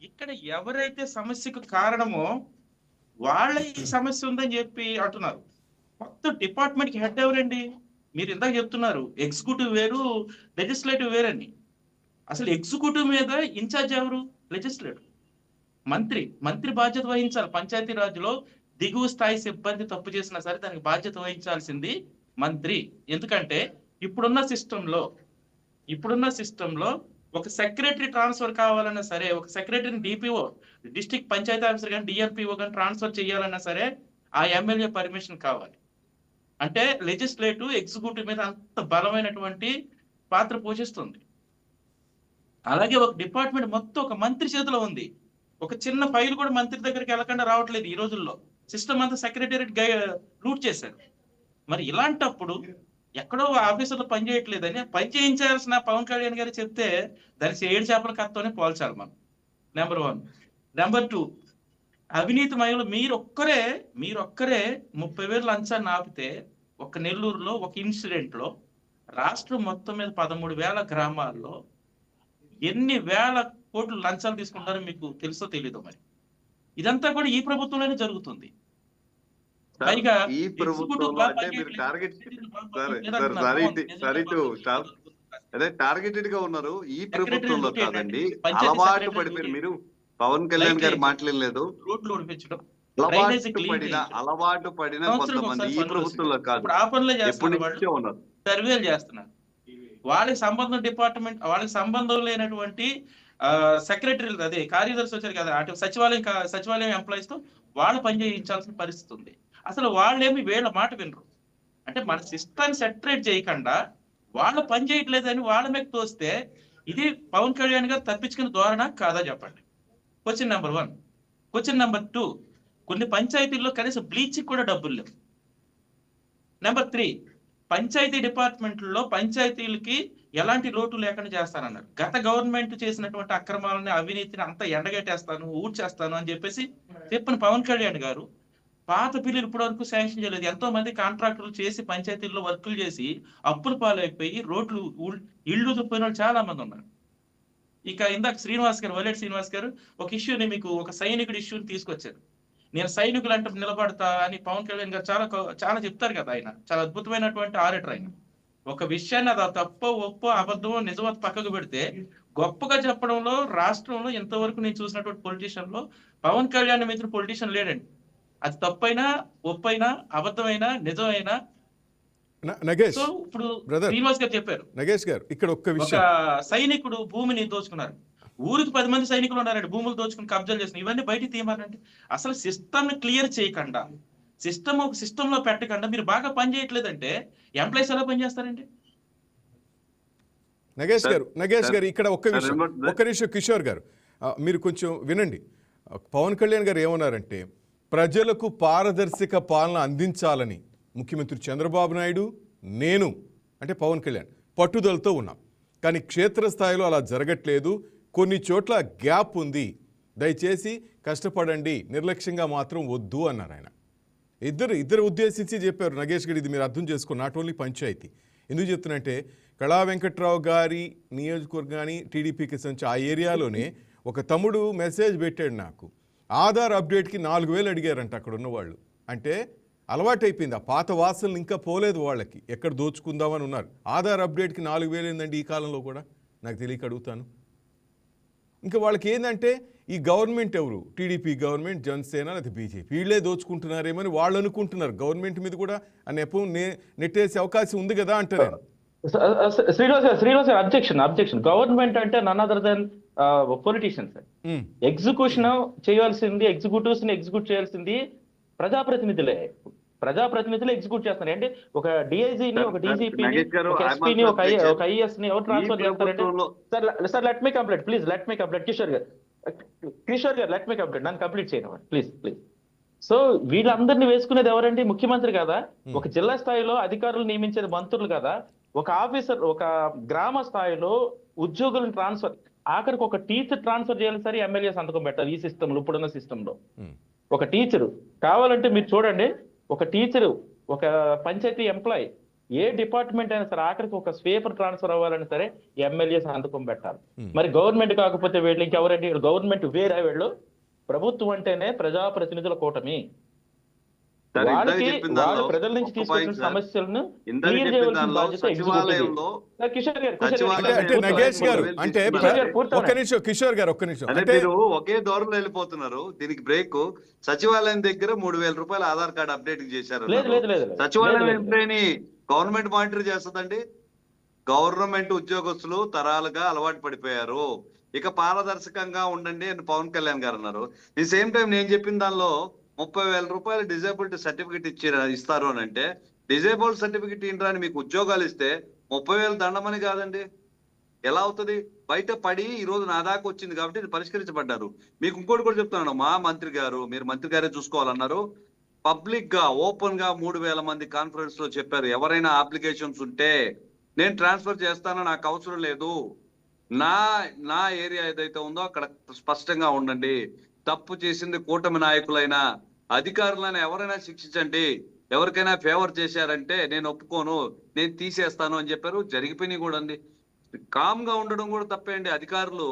ఇక్కడ ఎవరైతే సమస్యకు కారణమో వాళ్ళ ఈ సమస్య ఉందని చెప్పి అంటున్నారు. మొత్తం డిపార్ట్మెంట్ కి హెడ్ ఎవరండి? మీరు ఇందాక చెప్తున్నారు ఎగ్జిక్యూటివ్ వేరు, లెజిస్లేటివ్ వేరని. అసలు ఎగ్జిక్యూటివ్ మీద ఇన్ఛార్జ్ ఎవరు? లెజిస్లేటివ్, మంత్రి బాధ్యత వహించాలి. పంచాయతీరాజ్లో దిగువ స్థాయి సిబ్బంది తప్పు చేసినా సరే దానికి బాధ్యత వహించాల్సింది మంత్రి. ఎందుకంటే ఇప్పుడున్న సిస్టంలో ఒక సెక్రటరీ ట్రాన్స్ఫర్ కావాలన్నా సరే, ఒక సెక్రటరీని డిపిఓ, డిస్ట్రిక్ట్ పంచాయతీ ఆఫీసర్ కానీ డిఆర్పిఓ కానీ ట్రాన్స్ఫర్ చేయాలన్నా సరే ఆ ఎమ్మెల్యే పర్మిషన్ కావాలి. అంటే లెజిస్లేటివ్ ఎగ్జిక్యూటివ్ మీద అంత బలమైనటువంటి పాత్ర పోషిస్తుంది. అలాగే ఒక డిపార్ట్మెంట్ మొత్తం ఒక మంత్రి చేతిలో ఉంది. ఒక చిన్న ఫైల్ కూడా మంత్రి దగ్గరికి వెళ్ళకుండా రావట్లేదు. ఈ రోజుల్లో సిస్టమ్ అంతా సెక్రటేరియట్ రూట్ చేశారు. మరి ఇలాంటప్పుడు ఎక్కడో ఆఫీసర్లు పనిచేయట్లేదని పని చేయించాల్సిన పవన్ కళ్యాణ్ గారు చెప్తే దానికి 7 చేపల కథతోనే పోల్చాలి మనం. నెంబర్ 1. నెంబర్ 2, అవినీతి మహిళలు మీరు ఒక్కరే 30,000 లంచాన్ని ఆపితే ఒక నెల్లూరులో ఒక ఇన్సిడెంట్ లో రాష్ట్రం మొత్తం మీద 13,000 గ్రామాల్లో ఎన్ని వేల కోట్లు లంచాలు తీసుకుంటారో మీకు తెలుసో తెలీదో. మరి ఇదంతా కూడా ఈ ప్రభుత్వంలోనే జరుగుతుంది. పైగా ఈ ప్రభుత్వంలో అంటే మీరు టార్గెటెడ్ గా ఉన్నారు. ఈ ప్రభుత్వంలో కాదండి, అలవాటు పడిపోయారు. మీరు పవన్ కళ్యాణ్ గారు మాట్లాడలేదు, రోడ్లు ఉడిపించడం, అలవాటు పడిన కొంతమంది ఈ ప్రభుత్వంలో కాదు, ఉన్నారు సర్వేలు చేస్తున్నారు. వాళ్ళకి సంబంధం లేనటువంటి సెక్రటరీలు, అదే కార్యదర్శి వచ్చారు కదా, అటు సచివాలయం ఎంప్లాయీస్ తో వాళ్ళు పనిచేయించాల్సిన పరిస్థితి ఉంది. అసలు వాళ్ళేమి వీళ్ళ మాట వినరు. అంటే మన సిస్టాన్ని సెటరేట్ చేయకుండా వాళ్ళు పని చేయట్లేదని వాళ్ళ మీద తోస్తే ఇది పవన్ కళ్యాణ్ గారు తప్పించుకుని ధోరణ కాదా చెప్పండి. Question number 1. క్వశ్చన్ నెంబర్ 2, కొన్ని పంచాయతీల్లో కనీసం బ్లీచింగ్ కూడా డబ్బులు లేవు. నెంబర్ 3, పంచాయతీ డిపార్ట్మెంట్లో పంచాయతీలకి ఎలాంటి లోటు లేకుండా చేస్తానన్నారు. గత గవర్నమెంట్ చేసినటువంటి అక్రమాలని, అవినీతిని అంతా ఎండగట్టేస్తాను, ఊడ్చేస్తాను అని చెప్పేసి చెప్పిన పవన్ కళ్యాణ్ గారు పాత బిల్లులు ఇప్పటి వరకు శాంక్షన్ చేయలేదు. ఎంతో మంది కాంట్రాక్టర్లు చేసి పంచాయతీల్లో వర్కులు చేసి అప్పుల పాలైపోయి రోడ్లు ఇళ్ళు పోయిన వాళ్ళు చాలా మంది ఉన్నారు. ఇక ఇందాక వల్లెట్ శ్రీనివాస్ గారు ఒక ఇష్యూని, మీకు ఒక సైనికుడి ఇష్యూని తీసుకొచ్చారు. నేను సైనికులు అంటే నిలబడతా అని పవన్ కళ్యాణ్ గారు చాలా చెప్తారు కదా. ఆయన చాలా అద్భుతమైనటువంటి ఆరేటర్. ఆయన ఒక విషయాన్ని అది తప్పో ఒప్పో అబద్ధమో నిజమో పక్కకు పెడితే గొప్పగా చెప్పడంలో రాష్ట్రంలో ఎంతవరకు నేను చూసినటువంటి పొలిటీషియన్ లో పవన్ కళ్యాణ్ మిత్రుడు పొలిటీషియన్ లేడండి. అది తప్పైనా ఒప్పైనా అబద్ధమైనా నిజమైనా. ఇప్పుడు శ్రీనివాస్ గారు చెప్పారు, నగేష్ గారు ఇక్కడ ఒక్క విషయం, ఒక సైనికుడు భూమిని దోచుకున్నారు. ఊరికి 10 మంది సైనికులు ఉన్నారండి, భూములు దోచుకుని కబ్జాలు చేసిన, ఇవన్నీ బయటికి తీయమనండి. అసలు సిస్టమ్ ని క్లియర్ చేయకుండా, సిస్టమ్ ఒక సిస్టమ్ లో పెట్టకుండా మీరు బాగా పని చేయట్లేదంటే ఎంప్లాయీస్ ఎలా పని చేస్తారండి? నగేష్ సార్, గారు ఇక్కడ ఒక్క సార్, నిమిషం కిషోర్ గారు మీరు కొంచెం వినండి. పవన్ కళ్యాణ్ గారు ఏమన్నారంటే ప్రజలకు పారదర్శక పాలన అందించాలని ముఖ్యమంత్రి చంద్రబాబు నాయుడు, నేను అంటే పవన్ కళ్యాణ్ పట్టుదలతో ఉన్నాం. కానీ క్షేత్రస్థాయిలో అలా జరగట్లేదు, కొన్ని చోట్ల గ్యాప్ ఉంది, దయచేసి కష్టపడండి, నిర్లక్ష్యంగా మాత్రం వద్దు అన్నారు ఆయన. ఇద్దరు ఉద్దేశించి చెప్పారు నగేష్ గారు. ఇది మీరు అర్థం చేసుకోండి, నాట్ ఓన్లీ పంచాయతీ. ఎందుకు చెప్తున్నంటే కళా వెంకట్రావు గారి నియోజకవర్గాన్ని టీడీపీకి సంబంధించి ఆ ఏరియాలోనే ఒక తమ్ముడు మెసేజ్ పెట్టాడు నాకు, ఆధార్ అప్డేట్కి 4,000 అడిగారంట అక్కడ ఉన్నవాళ్ళు. అంటే అలవాటైపోయింది, ఆ పాత వాసనలు ఇంకా పోలేదు వాళ్ళకి, ఎక్కడ దోచుకుందామని ఉన్నారు. ఆధార్ అప్డేట్కి 4,000 ఏందండి ఈ కాలంలో కూడా, నాకు తెలియక అడుగుతాను. ఇంకా వాళ్ళకి ఏంటంటే ఈ గవర్నమెంట్ ఎవరు, టీడీపీ గవర్నమెంట్, జనసేన లేదా బీజేపీ, వీళ్ళే దోచుకుంటున్నారేమని వాళ్ళు అనుకుంటున్నారు. గవర్నమెంట్ మీద కూడా ఆ నెపం నెట్టేసే అవకాశం ఉంది కదా అంటారు. శ్రీనివాస్ గారు అబ్జెక్షన్. గవర్నమెంట్ అంటే none other than politicians. Execution చేయాల్సింది, ఎగ్జిక్యూటివ్స్ ని ఎగ్జిక్యూట్ చేయాల్సింది ప్రజాప్రతినిధులే. ప్రజాప్రతినిధులు ఎగ్జిక్యూట్ చేస్తున్నారు. అంటే ఒక డిఐజీని, ఒక డీజీపీని, ఒక ఎస్పీని, ఒక ఐఎస్ ని ఎవరు ట్రాన్స్ఫర్ చేస్తారంటే, sir let me complete please, let me complete. Kishore గారు లెట్ మీ కంప్లీట్, నన్ను కంప్లీట్ చేయను ప్లీజ్. సో వీళ్ళందరినీ వేసుకునేది ఎవరండి? ముఖ్యమంత్రి కదా. ఒక జిల్లా స్థాయిలో అధికారులు నియమించేది మంత్రులు కదా. ఒక ఆఫీసర్, ఒక గ్రామ స్థాయిలో ఉద్యోగులను ట్రాన్స్ఫర్, ఆఖరికి ఒక టీచర్ ట్రాన్స్ఫర్ చేయాలి సరే ఎమ్మెల్యే సంతకం పెట్టాలి ఈ సిస్టంలో, ఇప్పుడున్న సిస్టంలో. ఒక టీచరు కావాలంటే మీరు చూడండి, ఒక టీచరు, ఒక పంచాయతీ ఎంప్లాయ్, ఏ డిపార్ట్మెంట్ అయినా సరే ఆఖరికి ఒక స్వీపర్ ట్రాన్స్ఫర్ అవ్వాలని సరే ఎమ్మెల్యే సంతకం పెట్టాలి. మరి గవర్నమెంట్ కాకపోతే వీళ్ళు ఇంకెవరండి? గవర్నమెంట్ వేరే, వీళ్ళు ప్రభుత్వం అంటేనే ప్రజాప్రతినిధుల కూటమి. వాళ్ళకి వాళ్ళు ప్రజల నుంచి తీసుకొచ్చిన సమస్యలను క్లియర్ చేయవలసిన బాధ్యత ఎగ్జిక్యూటివ్. ఒక్క నిమిషం అంటే మీరు ఒకే దూరంలో వెళ్ళిపోతున్నారు. దీనికి బ్రేక్. సచివాలయం దగ్గర 3,000 రూపాయలు ఆధార్ కార్డు అప్డేట్ చేశారు. సచివాలయం ఎంప్లాయీని గవర్నమెంట్ మానిటర్ చేస్తుందండి. గవర్నమెంట్ ఉద్యోగస్తులు తరాలుగా అలవాటు పడిపోయారు. ఇక పారదర్శకంగా ఉండండి అని పవన్ కళ్యాణ్ గారు అన్నారు. ఈ సేమ్ టైం నేను చెప్పిన దానిలో 30,000 రూపాయలు డిజేబిలిటీ సర్టిఫికెట్ ఇస్తారు అని అంటే, డిజేబుల్డ్ సర్టిఫికెట్ ఏంటని మీకు ఉద్యోగాలు ఇస్తే 30,000 దండమని కాదండి. ఎలా అవుతుంది? బయట పడి ఈ రోజు నా దాకా వచ్చింది కాబట్టి ఇది పరిష్కరించబడ్డారు. మీకు ఇంకోటి కూడా చెప్తున్నాను, మా మంత్రి గారు, మీరు మంత్రి గారే చూసుకోవాలన్నారు. పబ్లిక్ గా ఓపెన్ గా 3,000 మంది కాన్ఫరెన్స్ లో చెప్పారు, ఎవరైనా అప్లికేషన్స్ ఉంటే నేను ట్రాన్స్ఫర్ చేస్తాను, నాకు అవసరం లేదు, నా ఏరియా ఏదైతే ఉందో అక్కడ స్పష్టంగా ఉండండి. తప్పు చేసింది కూటమి నాయకులైనా అధికారులైనా ఎవరైనా శిక్షించండి, ఎవరికైనా ఫేవర్ చేశారంటే నేను ఒప్పుకోను, నేను తీసేస్తాను అని చెప్పారు. జరిగిపోయినాయి కూడా అండి. కామ్ గా ఉండడం కూడా తప్పే అండి. అధికారులు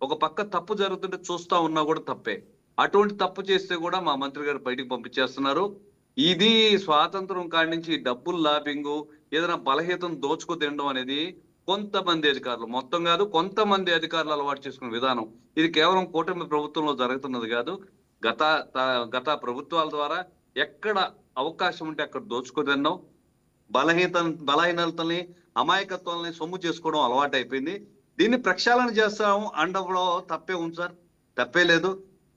ఒక పక్క తప్పు జరుగుతుంటే చూస్తా ఉన్నా కూడా తప్పే. అటువంటి తప్పు చేస్తే కూడా మా మంత్రి గారు బయటికి పంపించేస్తున్నారు. ఇది స్వాతంత్రం కాడి నుంచి డబ్బులు లాబింగ్, ఏదైనా బలహీతం దోచుకు తినడం అనేది కొంతమంది అధికారులు, మొత్తం కాదు కొంతమంది అధికారులు అలవాటు చేసుకునే విధానం. ఇది కేవలం కూటమి ప్రభుత్వంలో జరుగుతున్నది కాదు. గత ప్రభుత్వాల ద్వారా ఎక్కడ అవకాశం ఉంటే అక్కడ దోచుకు తిన్నాం. బలహీనతల్ని, అమాయకత్వాలని సొమ్ము చేసుకోవడం అలవాటు అయిపోయింది. దీన్ని ప్రక్షాళన చేస్తాం అండంలో తప్పే ఉంది సార్, తప్పే లేదు.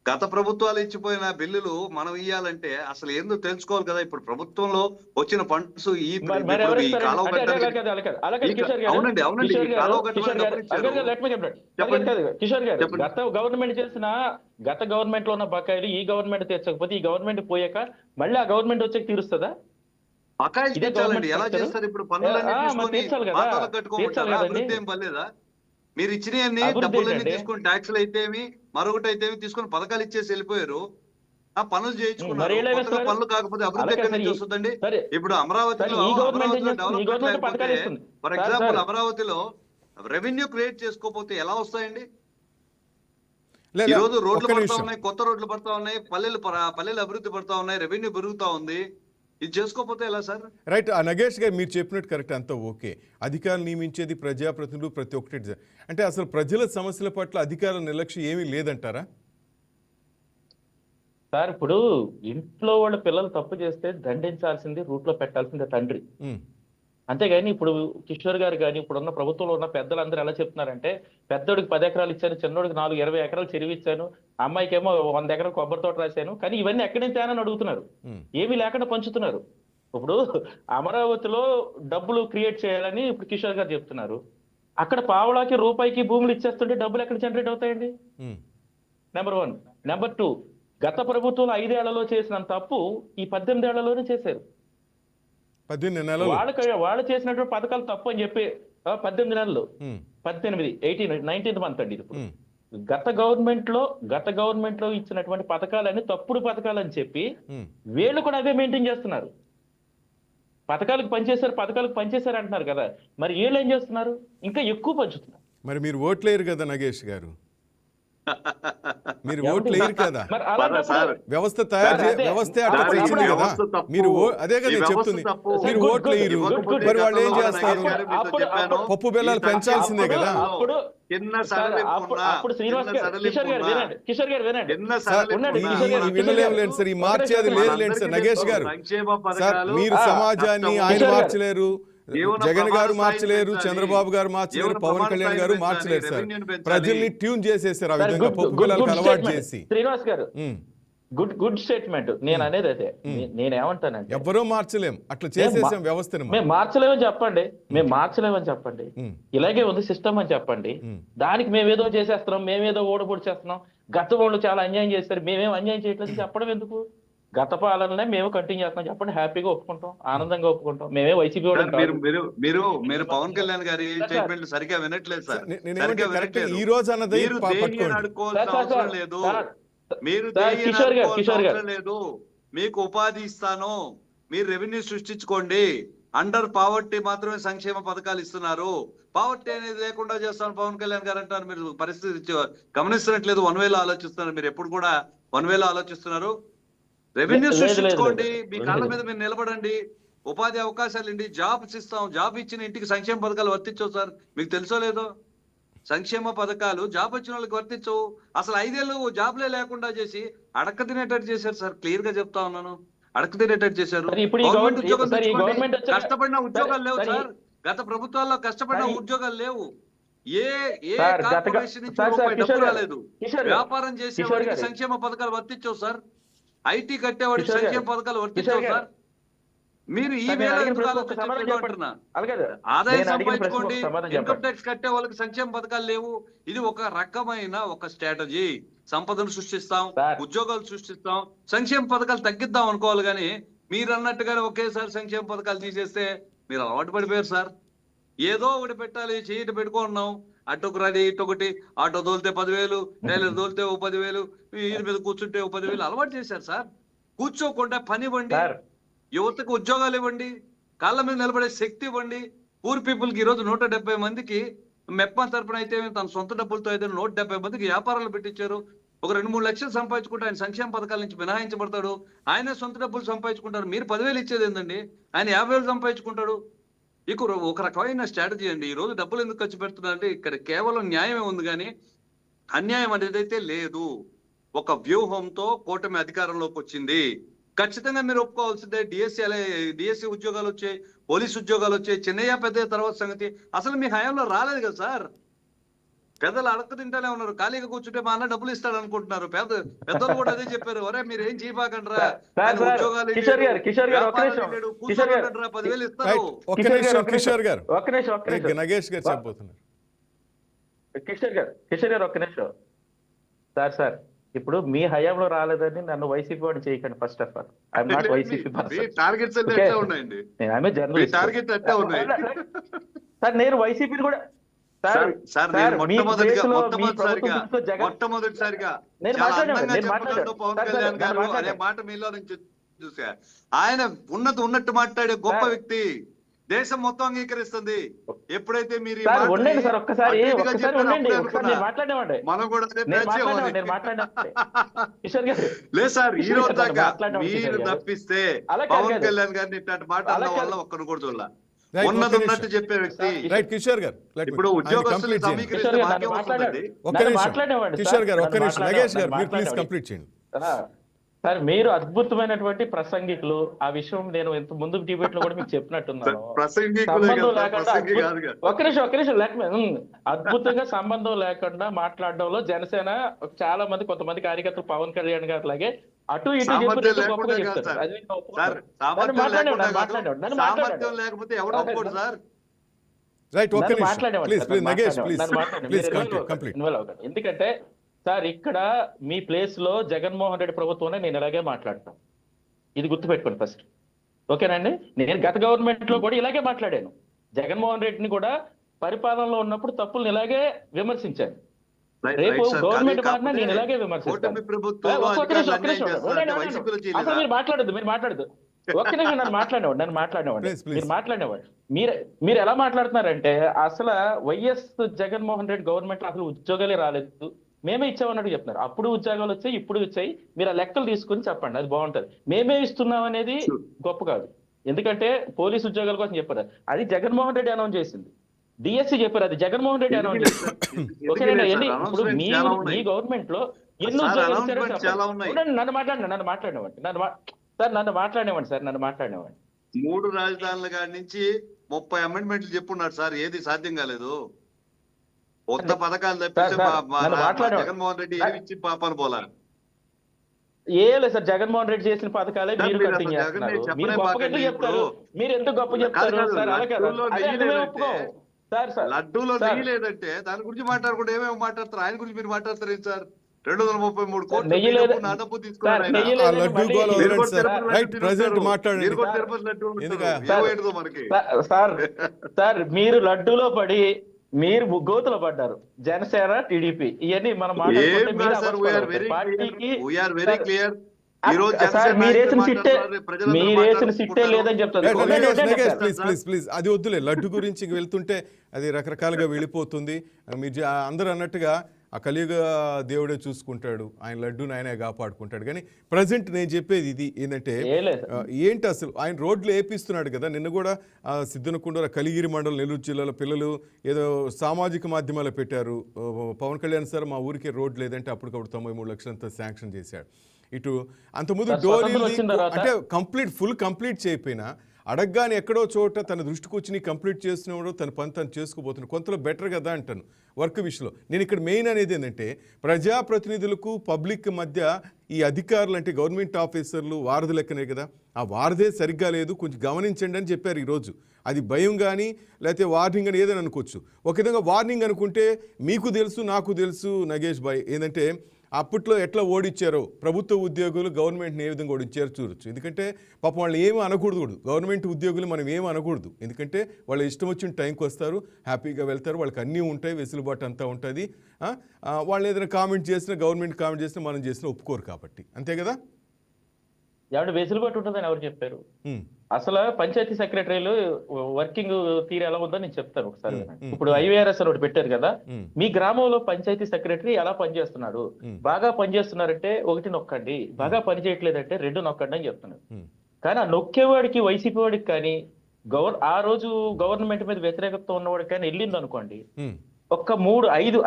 గత ప్రభుత్వాలు ఇచ్చిపోయిన బిల్లులు మనం ఇయ్యాలంటే అసలు ఏందో తెలుసుకోవాలి కదా. ఇప్పుడు ప్రభుత్వంలో వచ్చిన ఫండ్స్ అవునండి, ఈ కాలువ కిషోర్ గారు, గత గవర్నమెంట్ లో ఉన్న బకాయిలు ఈ గవర్నమెంట్ తీర్చకపోతే ఈ గవర్నమెంట్ పోయాక మళ్ళీ ఆ గవర్నమెంట్ వచ్చాక తీరుస్తుందా? బకాయిలు తీర్చాలండి. ఎలా చేస్తారు? ఇప్పుడు పన్నులన్నీ కట్టుకోమంటారా? అభివృద్ధి ఏం పర్లేదా? మీరు ఇచ్చినవన్నీ డబ్బులన్నీ తీసుకుని ట్యాక్స్లు అయితేమి మరొకటి అయితే తీసుకుని పథకాలు ఇచ్చేసి వెళ్ళిపోయారు. ఆ పనులు చేయించుకున్నారు. పనులు కాకపోతే అభివృద్ధి ఎక్కడి నుంచి వస్తుందండి? ఇప్పుడు అమరావతిలో డెవలప్మెంట్ లేకపోతే, ఫర్ ఎగ్జాంపుల్ అమరావతిలో రెవెన్యూ క్రియేట్ చేసుకోకపోతే ఎలా వస్తాయండి? ఈ రోజు రోడ్లు పడతా ఉన్నాయి, కొత్త రోడ్లు పడతా ఉన్నాయి, పల్లెలు అభివృద్ధి పడతా ఉన్నాయి, రెవెన్యూ పెరుగుతా ఉంది. ఇది చేసుకోకపోతే ఎలా సార్? రైట్. నగేష్ గారు మీరు చెప్పినట్టు కరెక్ట్, అంతా ఓకే. అధికారులు నియమించేది ప్రజాప్రతినిధులు, ప్రతి ఒక్కటి. అంటే అసలు ప్రజల సమస్యల పట్ల అధికారుల నిర్లక్ష్యం ఏమీ లేదంటారా సార్? ఇప్పుడు ఇంట్లో వాళ్ళ పిల్లలు తప్పు చేస్తే దండించాల్సింది, రూట్ లో పెట్టాల్సిందే తండ్రి. అంతేగాని ఇప్పుడు కిషోర్ గారు కానీ ఇప్పుడున్న ప్రభుత్వంలో ఉన్న పెద్దలందరూ ఎలా చెప్తున్నారంటే పెద్దోడికి 10 ఎకరాలు ఇచ్చాను, చిన్నోడికి 20 ఎకరాలు చెరువు ఇచ్చాను, అమ్మాయికేమో 100 ఎకరాలు కొబ్బరి తోట రాశాను, కానీ ఇవన్నీ ఎక్కడి నుంచి అని అడుగుతున్నారు. ఏమీ లేకుండా పంచుతున్నారు. ఇప్పుడు అమరావతిలో డబ్బులు క్రియేట్ చేయాలని ఇప్పుడు కిషోర్ గారు చెప్తున్నారు. అక్కడ పావలాకి రూపాయికి భూములు ఇచ్చేస్తుంటే డబ్బులు ఎక్కడ జనరేట్ అవుతాయండి? నెంబర్ 1. నెంబర్ 2, గత ప్రభుత్వంలో 5 ఏళ్లలో చేసిన తప్పు ఈ 18 ఏళ్లలోనే చేశారు. 18 నెలలు వాళ్ళు చేసినటువంటి పథకాలు తప్పు అని చెప్పి 18 నెలలు 19th మంత్ అండి ఇది. ఇప్పుడు గత గవర్నమెంట్ లో ఇచ్చినటువంటి పథకాలన్నీ తప్పుడు పథకాలని చెప్పి వీళ్ళు కూడా అదే మెయింటైన్ చేస్తున్నారు. పథకాలకు పనిచేశారు అంటున్నారు కదా, మరి వీళ్ళు ఏం చేస్తున్నారు? ఇంకా ఎక్కువ పంచుతున్నారు. మరి మీరు ఓట్లేరు కదా నగేష్ గారు, మీరు ఓట్లు వేయరు కదా. మరి అలాంటప్పుడు వ్యవస్థ వ్యవస్థ అట్లా చేసింది కదా. మీరు అదే కదా చెప్తుంది, మీరు ఓట్లు వేయరు. మరి వాళ్ళు ఏం చేస్తారు? పప్పు బెల్లాలు పెంచాల్సిందే కదా. అప్పుడు శ్రీనివాస్ గారు, కిషోర్ గారు వినండి. వినలేములేండి సార్, ఈ మార్చేది లేదులేండి సార్. నగేష్ గారు సార్, మీరు సమాజాన్ని ఆయన మార్చలేరు, జగన్ గారు మార్చలేరు, చంద్రబాబు గారు మార్చలేరు, పవన్ కళ్యాణ్ గారు మార్చలేరు సార్. ప్రజల్ని ట్యూన్ చేసేసారు ఆ విధంగా పప్పు బిళ్ళలకు అలవాటు చేసి. శ్రీనివాస్ గారు గుడ్ స్టేట్మెంట్. నేను అనేది అదే, నేనేమంటానంటే ఎవరూ మార్చలేం, అట్లా చేసేసాం వ్యవస్థను. మేము మార్చలేమని చెప్పండి, ఇలాగే ఉంది సిస్టమ్ అని చెప్పండి. దానికి మేమేదో చేసేస్తున్నాం, మేమేదో ఓడబొడి చేస్తున్నాం, గత వాళ్ళు చాలా అన్యాయం చేస్తారు, మేమేం అన్యాయం చేయట్లేదు చెప్పడం ఎందుకు? గత పాలననే మేము కంటిన్యూ చేస్తున్నాం చెప్పండి, హ్యాపీగా ఒప్పుకుంటాం, ఆనందంగా ఒప్పుకుంటాం. మేమే వైసీపీ మీరు పవన్ కళ్యాణ్ గారి స్టేట్మెంట్ సరిగ్గా వినట్లేదు సార్. ఈ రోజు అన్నది అవసరం లేదు, మీరు లేదు, మీకు ఉపాధి ఇస్తాను, మీరు రెవెన్యూ సృష్టించుకోండి, అండర్ పావర్టీ మాత్రమే సంక్షేమ పథకాలు ఇస్తున్నారు, పావర్టీ అనేది లేకుండా చేస్తాను పవన్ కళ్యాణ్ గారు అంటారు. మీరు పరిస్థితి గమనిస్తున్నట్లేదు, 1 వేలో ఆలోచిస్తున్నారు. మీరు ఎప్పుడు కూడా 1 వేలో ఆలోచిస్తున్నారు. రెవెన్యూ సృష్టించుకోండి, మీ కాళ్ళ మీద మీరు నిలబడండి, ఉపాధి అవకాశాలు ఇండి, జాబ్స్ ఇస్తాం, జాబ్ ఇచ్చిన ఇంటికి సంక్షేమ పథకాలు వర్తించవు సార్. మీకు తెలుసో లేదో, సంక్షేమ పథకాలు జాబ్ వచ్చిన వాళ్ళకి వర్తించవు. అసలు 5 ఏళ్ళు జాబ్లే లేకుండా చేసి అడక్క తినేటట్టు చేశారు సార్. క్లియర్ గా చెప్తా ఉన్నాను, అడక్క తినేటట్టు చేశారు. కష్టపడిన ఉద్యోగాలు లేవు సార్. గత ప్రభుత్వాల్లో కష్టపడిన ఉద్యోగాలు లేవు. ఏ కార్పొరేషన్ నుంచి డబ్బు రాలేదు. వ్యాపారం చేసే వారికి సంక్షేమ పథకాలు వర్తించవు సార్. ఐటీ కట్టేవాడికి సంక్షేమ పథకాలు వర్తించవు సార్. మీరు ఈ వేళ అంటున్నా, ఆదాయం సంపాదించుకోండి, ఇన్కమ్ ట్యాక్స్ కట్టే వాళ్ళకి సంక్షేమ పథకాలు లేవు. ఇది ఒక రకమైన ఒక స్ట్రాటజీ. సంపదను సృష్టిస్తాం, ఉద్యోగాలు సృష్టిస్తాం, సంక్షేమ పథకాలు తగ్గిద్దాం అనుకోవాలి. కానీ మీరు అన్నట్టుగానే ఒకేసారి సంక్షేమ పథకాలు తీసేస్తే మీరు అలవాటు పడిపోయారు సార్. ఏదో ఒకటి పెట్టాలి, చేయటి పెట్టుకున్నాం, అటొక రెడీ ఇటొకటి, ఆటో తోలితే 10,000, టైలర్ తోలితే 10,000, వీరి మీద కూర్చుంటే 10,000 అలవాటు చేశారు సార్. కూర్చోకుండా పని ఇవ్వండి, యువతకు ఉద్యోగాలు ఇవ్వండి, కాళ్ళ మీద నిలబడే శక్తి ఇవ్వండి. పూర్ పీపుల్ కి ఈరోజు 170 మందికి మెప్మా తరపున అయితే తన సొంత డబ్బులతో అయితే 170 మందికి వ్యాపారాలు పెట్టించారు. ఒక 2-3 లక్షలు సంపాదించుకుంటే ఆయన సంక్షేమ పథకాల నుంచి మినహాయించబడతాడు. ఆయన సొంత డబ్బులు సంపాదించుకుంటారు. మీరు 10,000 ఇచ్చేది ఏంటండి, ఆయన 50,000 సంపాదించుకుంటాడు. ఇక ఒక రకమైన స్ట్రాటజీ అండి. ఈ రోజు డబ్బులు ఎందుకు ఖర్చు పెడుతున్నారంటే ఇక్కడ కేవలం న్యాయమే ఉంది కానీ అన్యాయం అనేది అయితే లేదు. ఒక వ్యూహంతో కూటమి అధికారంలోకి వచ్చింది. ఖచ్చితంగా మీరు ఒప్పుకోవాల్సిందే. డిఎస్సి ఉద్యోగాలు వచ్చాయి, పోలీసు ఉద్యోగాలు వచ్చాయి, చిన్నయ్య పెద్ద తర్వాత సంగతి. అసలు మీ హయాంలో రాలేదు కదా సార్. పెద్దలు అడక్క తింటానే ఉన్నారు, ఖాళీగా కూర్చుంటే మా అన్న డబ్బులు ఇస్తాడు అనుకుంటున్నారు. పెద్దలు కూడా అదే చెప్పారు, ఒరే మీరు ఏం చేయబాకండ్రా, ఉద్యోగాలు 10,000 ఇస్తారు. కిషోర్ గారు నగేష్ గారు చెప్పబోతున్నారు. కిషోర్ గారు ఒక్క నిమిషం సార్. ఇప్పుడు మీ హయాంలో రాలేదని నన్ను వైసీపీ వాడిని చేయకండి. First of all I'm not YCP sir. నేను వైసీపీ కూడా మొట్టమొదటిసారిగా మాట మీలో నుంచి చూసా. ఆయన ఉన్నట్టు మాట్లాడే గొప్ప వ్యక్తి, దేశం మొత్తం అంగీకరిస్తుంది. ఎప్పుడైతే మీరు మనం కూడా లేదు సార్. ఈ రోజు దాకా మీరు తప్పిస్తే పవన్ కళ్యాణ్ గారిని ఇట్లాంటి మాట అన్న వల్ల ఒక్కరు కూడా చూడాల. ఉన్నట్టు చెప్పే వ్యక్తి. కిషోర్ గారు ఇప్పుడు ఉద్యోగస్తులు సమీకరిస్తే కిషోర్ గారు ఒక్క నిమిషం, నగేష్ గారు మీరు ప్లీజ్ కంప్లీట్ చేయండి. సార్ మీరు అద్భుతమైనటువంటి ప్రసంగికులు. ఆ విషయం నేను ఇంత ముందు డిబేట్ లో కూడా మీకు చెప్పినట్టున్నాను. ప్రసంగికులే సంబంధం కదా, లేకుండా ప్రసంగి కాదుగా. ఒక్క నిమిషం అద్భుతంగా సంబంధం లేకుండా మాట్లాడడంలో జనసేన చాలా మంది, కొంతమంది కార్యకర్తలు పవన్ కళ్యాణ్ గారు లాగే అటు ఇటు సామర్థ్యం చెప్పి గొప్పగా లేకుండా కాదు చెప్తారు. సార్. అది నేను ఒప్పుకోను. సార్, నన్ను సామర్థ్యం మాట్లాడేవాడు, లేకుండా నన్ను కాదు. మాట్లాడేవాడు, నన్ను సామర్థ్యం మాట్లాడేవాడు. లేకపోతే ఎవడు ఒప్పుకోడు సార్. రైట్, ఒక్క నన్ను నిమిషం మాట్లాడేవాడు ప్లీజ్ సార్, ప్లీజ్ నన్ను నగేష్ మాట్లాడేవాడు, ప్లీజ్ నన్ను మాట్లాడేవాడు. ప్లీజ్ మీరు కంప్లీట్. ఇన్వాల్వ్ అవ్వకండి. ఎందుకంటే సార్ ఇక్కడ మీ ప్లేస్ లో జగన్మోహన్ రెడ్డి ప్రభుత్వమే నేను ఇలాగే మాట్లాడతాను. ఇది గుర్తుపెట్టుకోండి ఫస్ట్, ఓకేనండి. నేను గత గవర్నమెంట్ లో కూడా ఇలాగే మాట్లాడాను. జగన్మోహన్ రెడ్డిని కూడా పరిపాలనలో ఉన్నప్పుడు తప్పులను ఇలాగే విమర్శించాను. రేపు గవర్నమెంట్ మారినా నేను ఇలాగే విమర్శిస్తాను. కూటమి ప్రభుత్వంలో ఒక్క అధికారులు నిమిషం, అన్యాయం చేస్తారంటే వైసీపీలో అసలు చేయలేదా? మీరు మాట్లాడద్దు. ఒక్క నిమిషం నన్ను మాట్లాడేవాడు. Please, please. మీరు మాట్లాడేవాడు. మీరు ఎలా మాట్లాడుతున్నారంటే అసలు వైఎస్ జగన్మోహన్ రెడ్డి గవర్నమెంట్ అసలు ఉద్యోగాలే రాలేదు, మేమే ఇచ్చామన్నట్టు చెప్తున్నారు. అప్పుడు ఉద్యోగాలు వచ్చాయి, ఇప్పుడు వచ్చాయి. మీరు ఆ లెక్కలు తీసుకుని చెప్పండి, అది బాగుంటది. మేమే ఇస్తున్నాం అనేది గొప్ప కాదు. ఎందుకంటే పోలీసు ఉద్యోగాల కోసం చెప్పారు, అది జగన్మోహన్ రెడ్డి అనౌన్స్ చేసింది. డిఎస్సి చెప్పారు, అది జగన్మోహన్ రెడ్డి అనౌన్స్ చేసింది. ఓకేనండి. ఇప్పుడు మీ గవర్నమెంట్ లో ఎన్ని ఉద్యోగాలు ఇచ్చారో చెప్పండి. నన్ను మాట్లాడినవ్వండి. 3 రాజధానుల కాడి నుంచి 30 అమెండ్మెంట్లు చెప్పున్నారు సార్, ఏది సాధ్యం కాలేదు. కొత్త పథకాలు తప్పిస్తే జగన్మోహన్ రెడ్డి ఏమి ఇచ్చి పాపాను పోలా. లేదు సార్, జగన్మోహన్ రెడ్డి చేసిన పథకాలే మీరు కంటిన్యూ చేస్తున్నారు. మీరు గొప్పగా ఎందుకు చెప్తారు? మీరు ఎందుకు గొప్ప చెప్తారు సార్? అలా కదా, లడ్డూలో నెయ్యి లేదంటే దాని గురించి మాట్లాడుకుంటే ఏమేమి మాట్లాడతారు? ఆయన గురించి మీరు మాట్లాడతారు ఏంటి సార్? 233 కోట్లు నెయ్యి లేదు నా డబ్బు తీసుకున్నారు ఆయన. నెయ్యి ఆ లేదని లడ్డు మళ్ళీ- గోల మీరు వదలండి కూడా sir. Tirupati right, laddu president తింటారు. మాట్లాడండి. మీరు కూడా తిరుపతి లడ్డు ఉంటారు. ఎందుకు? ఏమో మనకి సార్ మీరు లడ్డూలో పడి గోతులో పడ్డారు. జనసేన, టీడీపీ ఇవన్నీ మనం మాట్లాడుకుంటే మీరు అవస్థపడతారు. పార్టీకి వెరీ క్లియర్. ఈ రోజు సార్ మీరేసిన సిట్టే లేదని రైట్, నగేష్ ప్లీజ్ చెప్తారు. ప్లీజ్ ప్లీజ్ అది వద్దులే. లడ్డు గురించి వెళ్తుంటే అది రకరకాలుగా వెళ్ళిపోతుంది. మీరు అందరూ అన్నట్టుగా ఆ కలియుగ దేవుడే చూసుకుంటాడు, ఆయన లడ్డూని ఆయనే కాపాడుకుంటాడు. కానీ ప్రజెంట్ నేను చెప్పేది ఇది ఏంటంటే, ఏంటి అసలు ఆయన రోడ్లు వేపిస్తున్నాడు కదా. నిన్న కూడా సిద్ధనకుండ కలిగిరి మండలం నెల్లూరు జిల్లాలో పిల్లలు ఏదో సామాజిక మాధ్యమాల్లో పెట్టారు, పవన్ కళ్యాణ్ సార్ మా ఊరికి రోడ్ లేదంటే అప్పటికప్పుడు 93 లక్షలంతా శాంక్షన్ చేశాడు. ఇటు అంతకుముందు డోలీ అంటే ఫుల్ కంప్లీట్ చేయకపోయినా అడగగానే ఎక్కడో చోట తన దృష్టికి వచ్చి కంప్లీట్ చేస్తున్నవాడు తన పని తను చేసుకుపోతున్నాడు. కొంతలో బెటర్ కదా అంటాను వర్క్ విషయంలో. నేను ఇక్కడ మెయిన్ అనేది ఏంటంటే ప్రజాప్రతినిధులకు పబ్లిక్ మధ్య ఈ అధికారులు అంటే గవర్నమెంట్ ఆఫీసర్లు వారధి లెక్కనే కదా, ఆ వారధే సరిగ్గా లేదు, కొంచెం గమనించండి అని చెప్పారు ఈరోజు. అది భయం కానీ లేకపోతే వార్నింగ్ అని ఏదని అనుకోవచ్చు. ఒక విధంగా వార్నింగ్ అనుకుంటే మీకు తెలుసు నాకు తెలుసు నగేష్ భాయ్, ఏంటంటే అప్పట్లో ఎట్లా ఓడించారో ప్రభుత్వ ఉద్యోగులు గవర్నమెంట్ని ఏ విధంగా ఓడించారో చూడొచ్చు. ఎందుకంటే పాపం వాళ్ళు ఏమీ అనకూడదు, గవర్నమెంట్ ఉద్యోగులు మనం ఏమీ అనకూడదు. ఎందుకంటే వాళ్ళు ఇష్టం వచ్చిన టైంకి వస్తారు, హ్యాపీగా వెళ్తారు, వాళ్ళకి అన్నీ ఉంటాయి, వెసులుబాటు అంతా ఉంటుంది. వాళ్ళు ఏదైనా కామెంట్ చేసినా గవర్నమెంట్ కామెంట్ చేసినా మనం చేసినా ఒప్పుకోరు కాబట్టి, అంతే కదా. ఎవరు వెసులుబాటు ఉంటుందని ఎవరు చెప్పారు? అసలు పంచాయతీ సెక్రటరీలు వర్కింగ్ తీరు ఎలా ఉందో నేను చెప్తాను ఒకసారి. ఇప్పుడు IVRS అని ఒకటి పెట్టారు కదా, మీ గ్రామంలో పంచాయతీ సెక్రటరీ ఎలా పనిచేస్తున్నాడు, బాగా పనిచేస్తున్నారంటే 1 నొక్కండి, బాగా పని చేయట్లేదంటే 2 నొక్కండి అని చెప్తున్నారు. కానీ ఆ నొక్కేవాడికి వైసీపీ వాడికి కానీ ఆ రోజు గవర్నమెంట్ మీద వ్యతిరేకత ఉన్నవాడికి కానీ వెళ్ళింది అనుకోండి, ఒక్క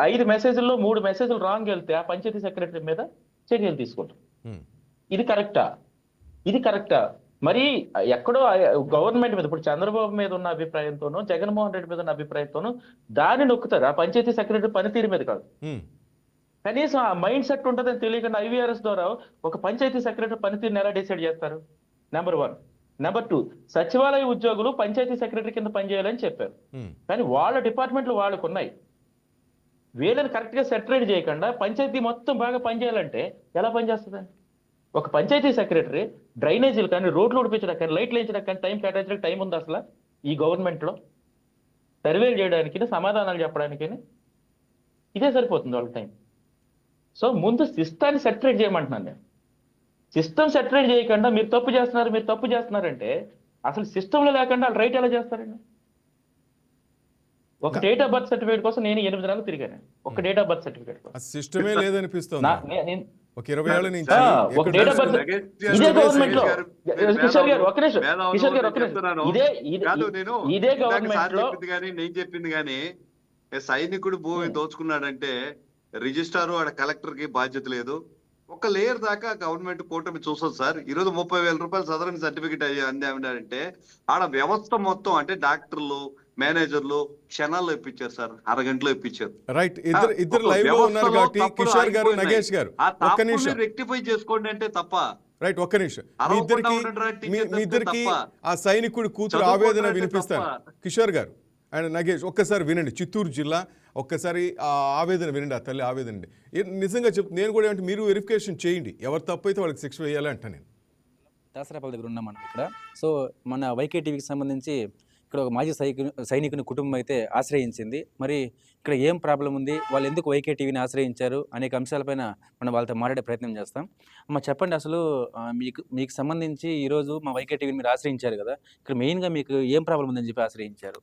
5 మెసేజ్ల్లో 3 మెసేజ్లు రాంగ్ వెళ్తే ఆ పంచాయతీ సెక్రటరీ మీద చర్యలు తీసుకుంటాం. ఇది కరెక్టా? మరి ఎక్కడో గవర్నమెంట్ మీద ఇప్పుడు చంద్రబాబు మీద ఉన్న అభిప్రాయంతోనూ జగన్మోహన్ రెడ్డి మీద ఉన్న అభిప్రాయంతోనూ దాన్ని నొక్కుతారు, ఆ పంచాయతీ సెక్రటరీ పనితీరు మీద కాదు. కనీసం ఆ మైండ్ సెట్ ఉంటుందని తెలియకుండా IVRS ద్వారా ఒక పంచాయతీ సెక్రటరీ పనితీరుని ఎలా డిసైడ్ చేస్తారు? నెంబర్ 1. నెంబర్ 2, సచివాలయ ఉద్యోగులు పంచాయతీ సెక్రటరీ కింద పనిచేయాలని చెప్పారు, కానీ వాళ్ళ డిపార్ట్మెంట్లు వాళ్ళకు ఉన్నాయి. వీళ్ళని కరెక్ట్ గా సెటరేట్ చేయకుండా పంచాయతీ మొత్తం బాగా పనిచేయాలంటే ఎలా పనిచేస్తుందండి? ఒక పంచాయతీ సెక్రటరీ డ్రైనేజీలు కానీ, రోడ్లు ఉడిపించడానికి కానీ, లైట్లు వేయించడానికి కానీ టైం కేటాయించడానికి టైం ఉంది అసలు ఈ గవర్నమెంట్లో? సర్వేలు చేయడానికి, సమాధానాలు చెప్పడానికి ఇదే సరిపోతుంది వాళ్ళ టైం. సో ముందు సిస్టాన్ని సెటరేట్ చేయమంటున్నాను నేను. సిస్టమ్ సెటరేట్ చేయకుండా మీరు తప్పు చేస్తున్నారంటే అసలు సిస్టంలో లేకుండా వాళ్ళు రైట్ ఎలా చేస్తారండి? ఒక డేట్ ఆఫ్ బర్త్ సర్టిఫికేట్ కోసం నేను 8 నెలలు తిరిగాను, ఒక డేట్ ఆఫ్ బర్త్ సర్టిఫికేట్ కోసం. సిస్టమే లేదనిపిస్తుంది. ఒక 20 ఏళ్ల నుంచి ఒక డేట్ ఆఫ్ బర్త్ ఇదే గవర్నమెంట్ లో, కిషోర్ గారు ఒక నిమిషం, ఇదే గవర్నమెంట్ లో నేను చెప్పింది కానీ సైనికుడు భూమి దోచుకున్నాడంటే రిజిస్ట్రారు ఆడ కలెక్టర్ కి బాధ్యత లేదు, ఒక లేయర్ దాకా గవర్నమెంట్ కూటమి చూస్తుంది సార్. ఈ రోజు 30,000 రూపాయలు సదరన్ సర్టిఫికేట్ అందామంటే ఆడ వ్యవస్థ మొత్తం అంటే డాక్టర్లు, మేనేజర్లు క్షణాల్లో ఇప్పించారు సార్, అరగంటలో ఇప్పించారు. రైట్, ఇద్దరు ఒక లైవ్ లో ఉన్నారు వ్యవస్థలో కాబట్టి తప్పులు కిషోర్ గారు, ఆగిపోయినాయి. నగేష్ గారు ఆ ఒక్క తప్పుని నిమిషం. రెక్టిఫై చేసుకోండి అంటే తప్ప, రైట్, ఒక్క నిమిషం. మీ అరవకుండా ఇద్దరికి ఉండరా టీచర్స్ మీ ఇద్దరికి తప్ప, ఆ సైనికుడి కూతురు చదువుకోవడం ఆవేదన అంటే వినిపిస్తాను. తప్ప. కిషోర్ గారు అండ్ నగేష్ ఒక్కసారి వినండి. చిత్తూరు జిల్లా ఒక్కసారి ఆ ఆవేదన వినండి, ఆ తల్లి ఆవేదన అండి. నిజంగా చెప్తే నేను కూడా అంటే మీరు వెరిఫికేషన్ చేయండి, ఎవరు తప్పు అయితే వాళ్ళకి శిక్ష వేయాలి అంట. నేను దాసరాపల్లి దగ్గర ఉన్నాం మనం ఇక్కడ. సో మన వైకే టీవీకి సంబంధించి ఇక్కడ ఒక మాజీ సైనికుని కుటుంబం అయితే ఆశ్రయించింది. మరి ఇక్కడ ఏం ప్రాబ్లం ఉంది, వాళ్ళు ఎందుకు వైకే టీవీని ఆశ్రయించారు అనేక అంశాలపైన మనం వాళ్ళతో మాట్లాడే ప్రయత్నం చేస్తాం. అమ్మ చెప్పండి, అసలు మీకు సంబంధించి ఈరోజు మా వైకే టీవీని మీరు ఆశ్రయించారు కదా, ఇక్కడ మెయిన్గా మీకు ఏం ప్రాబ్లం ఉందని చెప్పి ఆశ్రయించారు?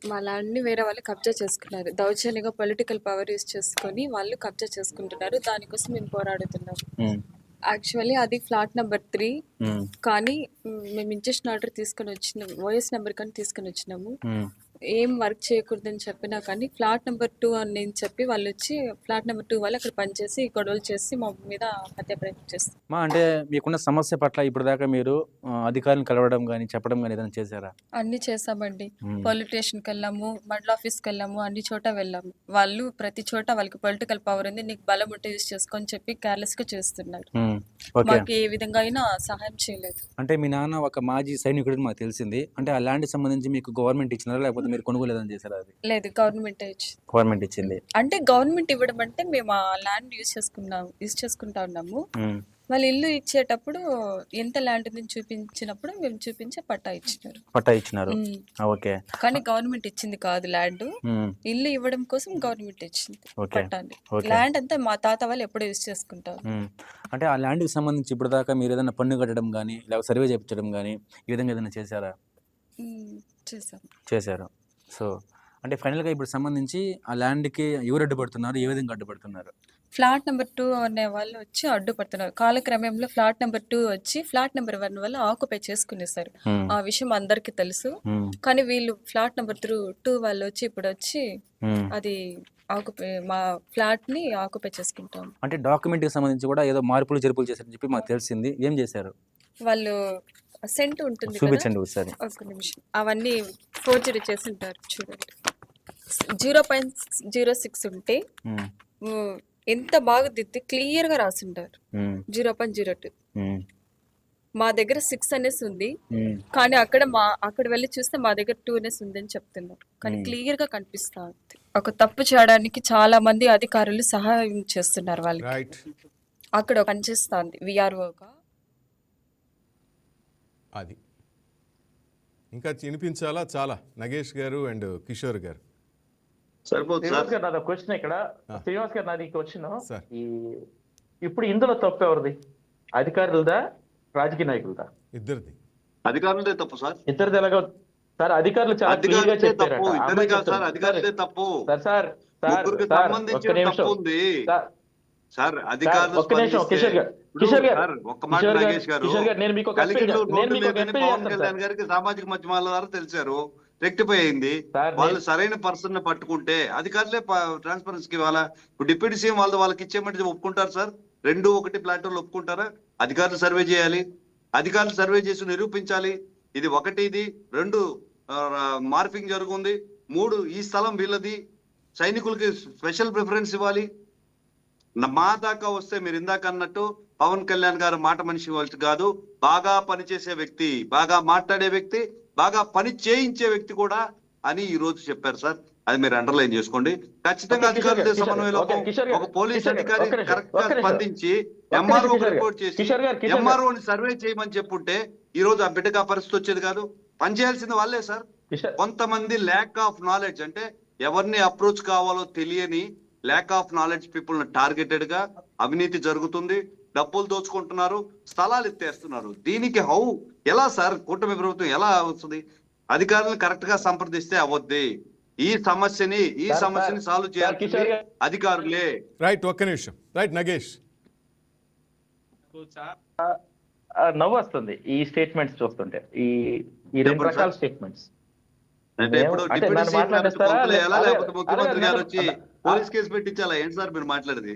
మా ల్యాండ్ని వేరే వాళ్ళు కబ్జా చేసుకున్నారు. దౌర్జన్యంగా పొలిటికల్ పవర్ యూజ్ చేసుకొని వాళ్ళు కబ్జా చేసుకుంటున్నారు. దానికోసం మేము పోరాడుతున్నాం. యాక్చువల్లీ అది ఫ్లాట్ నెంబర్ 3, కానీ మేము ఇంజెక్షన్ ఆర్డర్ తీసుకొని వచ్చినాం, ఓఎస్ నెంబర్ కానీ తీసుకొని వచ్చినాము. ఏం వర్క్ చేయకూడదని చెప్పినా కానీ ఫ్లాట్ నెంబర్ 2 అని నేను చెప్పి వాళ్ళు వచ్చి ఫ్లాట్ నెంబర్ 2 వాళ్ళు అక్కడ పనిచేసి గొడవలు చేసి మా మీద హత్య ప్రయత్నం చేస్తారు. మా అంటే మీకున్న సమస్య పట్ల ఇప్పుడు దాకా మీరు అధికారులను కలవడం కానీ చెప్పడం కానీ ఏదైనా చేశారా? అన్ని చేసామండి. పోలీస్ స్టేషన్కి వెళ్ళాము, మండల ఆఫీస్కి వెళ్ళాము, అన్ని చోట వెళ్ళాము. వాళ్ళు ప్రతి చోట వాళ్ళకి పొలిటికల్ పవర్ ఉంది, నీకు బలం ఉంటే యూజ్ చేసుకొని చెప్పి కేర్లెస్ గా చేస్తున్నారు. మాకు ఏ విధంగా అయినా సహాయం చేయలేదు. అంటే మీ నాన్న ఒక మాజీ సైనికుడు మాకు తెలిసింది. అంటే ఆ ల్యాండ్ సంబంధించి మీకు గవర్నమెంట్ ఇచ్చినారా లేకపోతే మీరు కొనుగోలు ఏదైనా చేశారా? అది లేదు, గవర్నమెంట్ గవర్నమెంట్ ఇచ్చింది. అంటే గవర్నమెంట్ ఇవ్వడం అంటే మేము ఆ ల్యాండ్ యూజ్ చేసుకుంటా ఉన్నాము. వాళ్ళు ఇల్లు ఇచ్చేటప్పుడు ఎంత ల్యాండ్ ఉందని చూపించినప్పుడు మేము చూపించే పట్టా ఇచ్చినారు. ఓకే, కానీ గవర్నమెంట్ ఇచ్చింది కాదు ల్యాండ్. ఇల్లు ఇవ్వడం కోసం గవర్నమెంట్ ఇచ్చింది పట్టాన్ని. ల్యాండ్ అంతా మా తాత వాళ్ళు ఎప్పుడో యూజ్ చేసుకుంటారు. అంటే ఆ ల్యాండ్కి సంబంధించి ఇప్పుడు దాకా మీరు ఏదైనా పన్ను కట్టడం కానీ లేకపోతే సర్వే చేయించడం కానీ ఈ విధంగా ఏదైనా చేశారా? చేశారు. సో అంటే ఫైనల్గా ఇప్పుడు సంబంధించి ఆ ల్యాండ్కి ఎవరు అడ్డుపడుతున్నారు, ఏ విధంగా అడ్డుపడుతున్నారు? ఫ్లాట్ నెంబర్ 2 అనే వాళ్ళు వచ్చి అడ్డుపడుతున్నారు. కాలక్రమంలో ఫ్లాట్ నెంబర్ 2 వచ్చి ఫ్లాట్ నెంబర్ 1 వల్ల ఆక్యుపై చేసుకునేసారు. ఆ విషయం అందరికి తెలుసు. కానీ వీళ్ళు ఫ్లాట్ నెంబర్ 2 వాళ్ళు వచ్చి ఇప్పుడు వచ్చి అది మా ఫ్లాట్ ని ఆక్యుపై చేసుకుంటాం. అంటే డాక్యుమెంట్ కి సంబంధించి కూడా ఏదో మార్పులు జరుపులు చేశారని చెప్పి మాకు తెలిసింది. ఏం చేశారు వాళ్ళు? సెంట్ ఉంటుంది, చూపించండి ఒకసారి. ఒక నిమిషం. అవన్నీ ఫోర్జరీ చేసి ఉంటారు. చూడండి, 0.06 ఉంటే ఎంత బాగా దిద్ది క్లియర్ గా రాసింటారు 0.02. మా దగ్గర 6 అనేసి ఉంది, కానీ అక్కడ వెళ్ళి చూస్తే మా దగ్గర 2 అనేసి ఉంది అని చెప్తున్నారు. కానీ క్లియర్ గా కనిపిస్తా ఉంది. ఒక తప్పు చేయడానికి చాలా మంది అధికారులు సహాయం చేస్తున్నారు వాళ్ళకి. అక్కడ పనిచేస్తుంది విఆర్ఓగా. అది ఇంకా వినిపించాలా? చాలా నగేష్ గారు అండ్ కిషోర్ గారు. సరిపోతుంది శ్రీనివాస్ గారు, నాది క్వశ్చన్ ఇక్కడ. శ్రీనివాస్ గారు, నాది క్వశ్చన్. ఇప్పుడు ఇందులో తప్పు ఎవరిది? అధికారులదా, రాజకీయ నాయకులదా? ఇద్దరిది. అధికారులదే తప్పు సార్. ఇద్దరిది ఎలాగో సార్? అధికారులు చాలా క్లియర్ గా చెప్పారట. అధికారులదే తప్పు సార్. సంబంధించిన తప్పు ఉంది సార్. అధికారులు ఒక్క నిమిషం. కిషోర్ గారు, ఒక్క మాట నగేష్ గారు, పవన్ కళ్యాణ్ గారికి సామాజిక మాధ్యమాల ద్వారా తెలిసారు, రెక్టిఫై అయింది. వాళ్ళు సరైన పర్సన్ ని పట్టుకుంటే అధికారులే ట్రాన్స్పరెన్సీకి ఇవ్వాలా? ఇప్పుడు డిప్యూటీ సీఎం వాళ్ళకి ఇచ్చేయమంటే ఒప్పుకుంటారు సార్? 2-1 ప్లాట్ఫామ్లు ఒప్పుకుంటారా? అధికారులు సర్వే చేయాలి, అధికారులు సర్వే చేసి నిరూపించాలి. ఇది 1, ఇది 2 మార్పింగ్ జరుగుంది, 3 ఈ స్థలం వీళ్ళది, సైనికులకి స్పెషల్ ప్రిఫరెన్స్ ఇవ్వాలి. మా దాకా వస్తే మీరు ఇందాక అన్నట్టు పవన్ కళ్యాణ్ గారు మాట మనిషి వాళ్ళు కాదు, బాగా పనిచేసే వ్యక్తి, బాగా మాట్లాడే వ్యక్తి, బాగా పని చేయించే వ్యక్తి కూడా అని ఈ రోజు చెప్పారు సార్. అది మీరు అండర్లైన్ చేసుకోండి. ఖచ్చితంగా అధికారుల సమన్వయంలో ఒక పోలీస్ అధికారి కరెక్ట్ గా స్పందించి ఎంఆర్ఓ రిపోర్ట్ చేసి ఎంఆర్ఓని సర్వే చేయమని చెప్పుంటే ఈ రోజు ఆ బిడ్డగా పరిస్థితి వచ్చేది కాదు. పనిచేయాల్సింది వాళ్ళే సార్. కొంతమంది ల్యాక్ ఆఫ్ నాలెడ్జ్, అంటే ఎవరిని అప్రోచ్ కావాలో తెలియని lack of knowledge people targeted గా అవినీతి జరుగుతుంది, డబ్బులు దోచుకుంటున్నారు, స్థలాలు ఎత్తేస్తున్నారు. దీనికి ఎలా సార్ కూటమి ప్రభుత్వం ఎలా వస్తుంది? అధికారులను కరెక్ట్ గా సంప్రదిస్తే అవద్ది. ఈ సమస్యని సాల్వ్ చేయాలి అధికారులే. రైట్, ఒక్క నిమిషం. రైట్ నగేష్. నవ్వు వస్తుంది ఈ స్టేట్మెంట్స్ చూస్తుంటే, ఈ 2 రకాల స్టేట్మెంట్స్. అంటే ఇప్పుడు డిప్యూటీ సీఎం లేకపోతే ముఖ్యమంత్రి గారు వచ్చి పోలీస్ కేసు పెట్టించాలా? ఏంటి సార్ మీరు మాట్లాడేది?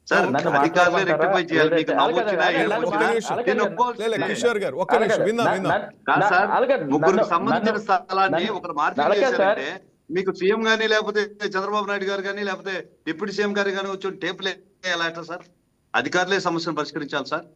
సార్ నన్ను అధికారులే మాట్లాడమంటారా? రెక్టిఫై చేయాలి. మీకు లేదంటే నవ్వు వచ్చినా అలాగే ఏం నన్ను వచ్చినా అలాగే నేను నన్ను- ఒప్పుకోవాల్సిందే. లే, కిషోర్ గారు ఒక్క అలాగే నిమిషం విందాం కాదు సార్, అలాగే ముగ్గురికి నన్ను- సంబంధించిన నన్ను- స్థలాన్ని నన్ను- ఒకరు మార్పు అలాగే సార్. చేశారంటే మీకు సీఎం గానీ లేకపోతే చంద్రబాబు నాయుడు గారు కానీ లేకపోతే డిప్యూటీ సీఎం గారు కానీ వచ్చి టేపులే ఎలా ఎట్లా సార్? అధికారులే సమస్యను పరిష్కరించాలి సార్.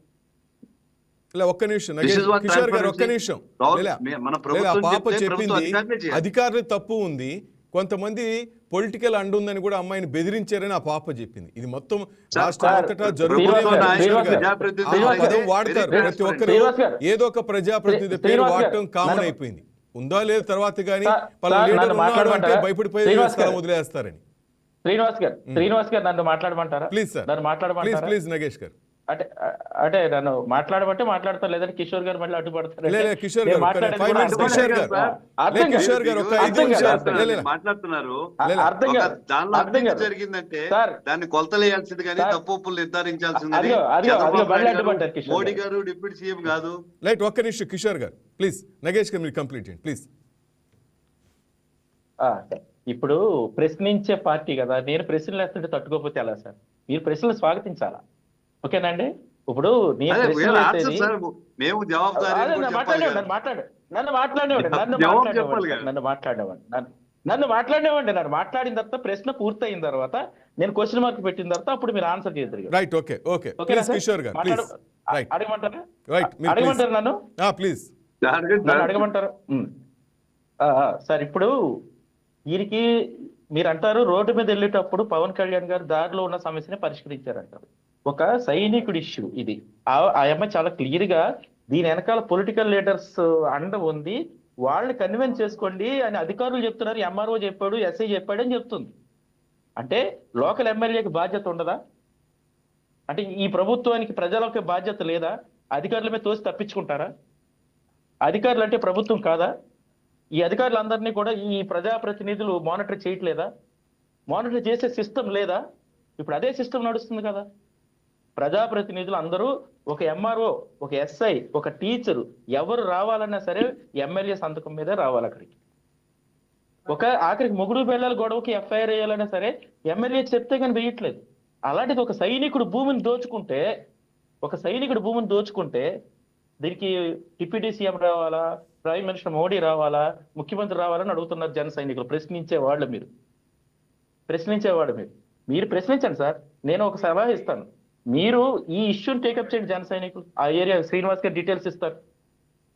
లే, ఒక్క నిమిషం This is what కిషోర్ గారు ఒక్క transparency- నిమిషం రావు- లే, మన లేదా ప్రభుత్వం పాప చెప్తే ప్రభుత్వం చెప్పింది అధికారులే చేయాలి. అధికారులు తప్పు ఉంది, కొంతమంది పొలిటికల్ అండు ఉందని కూడా అమ్మాయిని బెదిరించారని ఆ పాప చెప్పింది. ఇది మొత్తం రాష్ట్రం సార్, అంతటా శ్రీనివాస్ జరుగుతూనే గారు, ఉంది. శ్రీనివాస్ కిషోర్ గారు, గారు. ప్రజాప్రతినిధులు ఆ శ్రీనివాస్ పదం గారు, వాడతారు very ప్రతి ఒక్కరు. శ్రీనివాస్ గారు, ఏదో ఒక ప్రజాప్రతినిధి పేరు శ్రీనివాస్ గారు, వాడటం కామన్ నన్ను- అయిపోయింది. ఉందా లేదా తర్వాత కానీ సార్, పలానా సార్, లీడర్ నన్ను ఉన్నాడు అంటే మాట్లాడమంటారా? భయపడిపోయి శ్రీనివాస్ స్థలం గారు. వదిలేస్తారని. శ్రీనివాస్ గారు నన్ను మాట్లాడమంటారా? ప్లీజ్ సార్, నన్ను ప్లీజ్ మాట్లాడమంటారా? ప్లీజ్ నగేష్ గారు. అంటే అంటే నన్ను మాట్లాడమంటే మాట్లాడతారు, లేదంటే కిషోర్ గారు మళ్ళీ అడ్డుపడతారు. లే, లే, కిషోర్ గారు, ఒక్క 5 minutes కిషోర్ గారు. లే, కిషోర్ గారు ఒక 5 నిమిషాలు. లే, లే, మాట్లాడుతున్నారు. అర్థం ఒక కాదు. దానిలో అర్థం అవినీతి కాదు. జరిగిందంటే సార్, దాన్ని కొలతలేయాల్సింది కానీ సార్, తప్పు ఒప్పులు నిర్ధారించాల్సింది అదిగో, అదిగో, చంద్రబాబు అదిగో, మళ్ళీ నాయుడు గారు, అడ్డుపడ్డారు కిషోర్ మోడీ గారు. గారు డిప్యూటీ సీఎం కాదు. లైట్ ఒక్క నిమిషం కిషోర్ గారు ప్లీజ్. నగేష్ గారు మీరు కంప్లీట్ చేయండి ప్లీజ్. ఇప్పుడు ప్రశ్నించే పార్టీ కదా, నేను ప్రశ్నలు వేస్తుంటే తట్టుకోకపోతే ఎలా సార్? మీరు ప్రశ్నలు స్వాగతించాలా, ఓకేనండి? ఇప్పుడు నేను అదే, ప్రశ్నలు వీళ్ళ answer వేసేది- సార్, మేము జవాబుదారీ అదే, నన్ను మాట్లాడేవాడు, నన్ను మాట్లాడేవాడు, జవాబు చెప్పాలి కదా. నన్ను మాట్లాడిన తర్వాత ప్రశ్న పూర్తయిన తర్వాత నేను క్వశ్చన్ మార్క్ పెట్టిన తర్వాత అప్పుడు మీరు ఆన్సర్ చేద్దరు. రైట్, ఓకే ఓకే ఓకేనా ప్లీజ్ సార్? కిషోర్ గారు ప్లీజ్. రైట్ అడగమంటారా? రైట్ మీరు అడగమంటారు నన్ను ప్లీజ్. నన్ను అడగమంటారు. సార్, ఇప్పుడు వీరికి మీరు అంటారు రోడ్డు మీద వెళ్ళేటప్పుడు పవన్ కళ్యాణ్ గారు దారిలో ఉన్న సమస్యని పరిష్కరించారంటారు. ఒక సైనికుడి ఇష్యూ ఇది. ఆ అమ్మాయి చాలా క్లియర్ గా దీని వెనకాల పొలిటికల్ లీడర్స్ అండ ఉంది, వాళ్ళని కన్విన్స్ చేసుకోండి అని అధికారులు చెప్తున్నారు. ఎంఆర్ఓ చెప్పాడు, ఎస్ఐ చెప్పాడు అని చెప్తుంది. అంటే లోకల్ ఎమ్మెల్యేకి బాధ్యత ఉండదా? అంటే ఈ ప్రభుత్వానికి ప్రజలకి బాధ్యత లేదా? అధికారుల మీద తోసి తప్పించుకుంటారా? అధికారులు అంటే ప్రభుత్వం కాదా? ఈ అధికారులందరినీ కూడా ఈ ప్రజాప్రతినిధులు మానిటర్ చేయట్లేదా? మానిటర్ చేసే సిస్టమ్ లేదా? ఇప్పుడు అదే సిస్టమ్ నడుస్తుంది కదా. ప్రజాప్రతినిధులు అందరూ ఒక ఎంఆర్ఓ, ఒక ఎస్ఐ, ఒక టీచరు ఎవరు రావాలన్నా సరే ఎమ్మెల్యే సంతకం మీదే రావాలి అక్కడికి. ఒక ఆఖరికి మొగుడు పిల్లల గొడవకి ఎఫ్ఐఆర్ వేయాలన్నా సరే ఎమ్మెల్యే చెప్తే కానీ వేయట్లేదు. అలాంటిది ఒక సైనికుడు భూమిని దోచుకుంటే దీనికి డిప్యూటీ సీఎం రావాలా, ప్రైమ్ మినిస్టర్ మోడీ రావాలా, ముఖ్యమంత్రి రావాలని అడుగుతున్నారు జన సైనికులు. ప్రశ్నించేవాడు మీరు ప్రశ్నించండి సార్. నేను ఒక సలహా ఇస్తాను, మీరు ఈ ఇష్యూని టేకప్ చేయండి. జన సైనికులు ఆ ఏరియా శ్రీనివాస్ గారు డీటెయిల్స్ ఇస్తారు.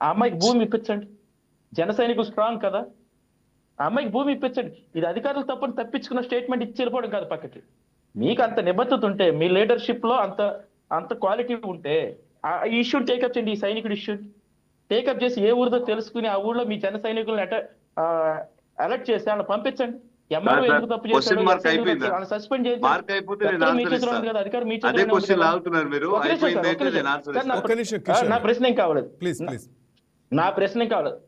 ఆ అమ్మాయికి భూమి ఇప్పించండి. జన సైనికులు స్ట్రాంగ్ కదా, ఆ అమ్మాయికి భూమి ఇప్పించండి. ఇది అధికారులు తప్పించుకున్న స్టేట్మెంట్ ఇచ్చి వెళ్ళిపోవడం కాదు పక్కకి. మీకు అంత నిబద్ధత ఉంటే, మీ లీడర్షిప్ లో అంత క్వాలిటీ ఉంటే ఆ ఇష్యూని టేకప్ చేయండి. ఈ సైనికుడి ఇష్యూని టేకప్ చేసి ఏ ఊరిదో తెలుసుకుని ఆ ఊళ్ళో మీ జన సైనికులను అలర్ట్ చేసి వాళ్ళని పంపించండి. ఎంఆర్ఓ ఎందుకు తప్పు చేశాడు, సస్పెండ్ చేసి మార్క్ అయిపోతే నేను ఆన్సర్ ఇస్తాను. కదా, అధికారం మీ అదే క్వశ్చన్ లాగుతున్నారు మీరు. అయిపోయింది అయితే నేను ఆన్సర్ ఇస్తాను. ఒక్క నిమిషం కిషోర్ నా ప్రశ్న ఏం కావలేదు. Please please. నా ప్రశ్న ఏం కావలేదు.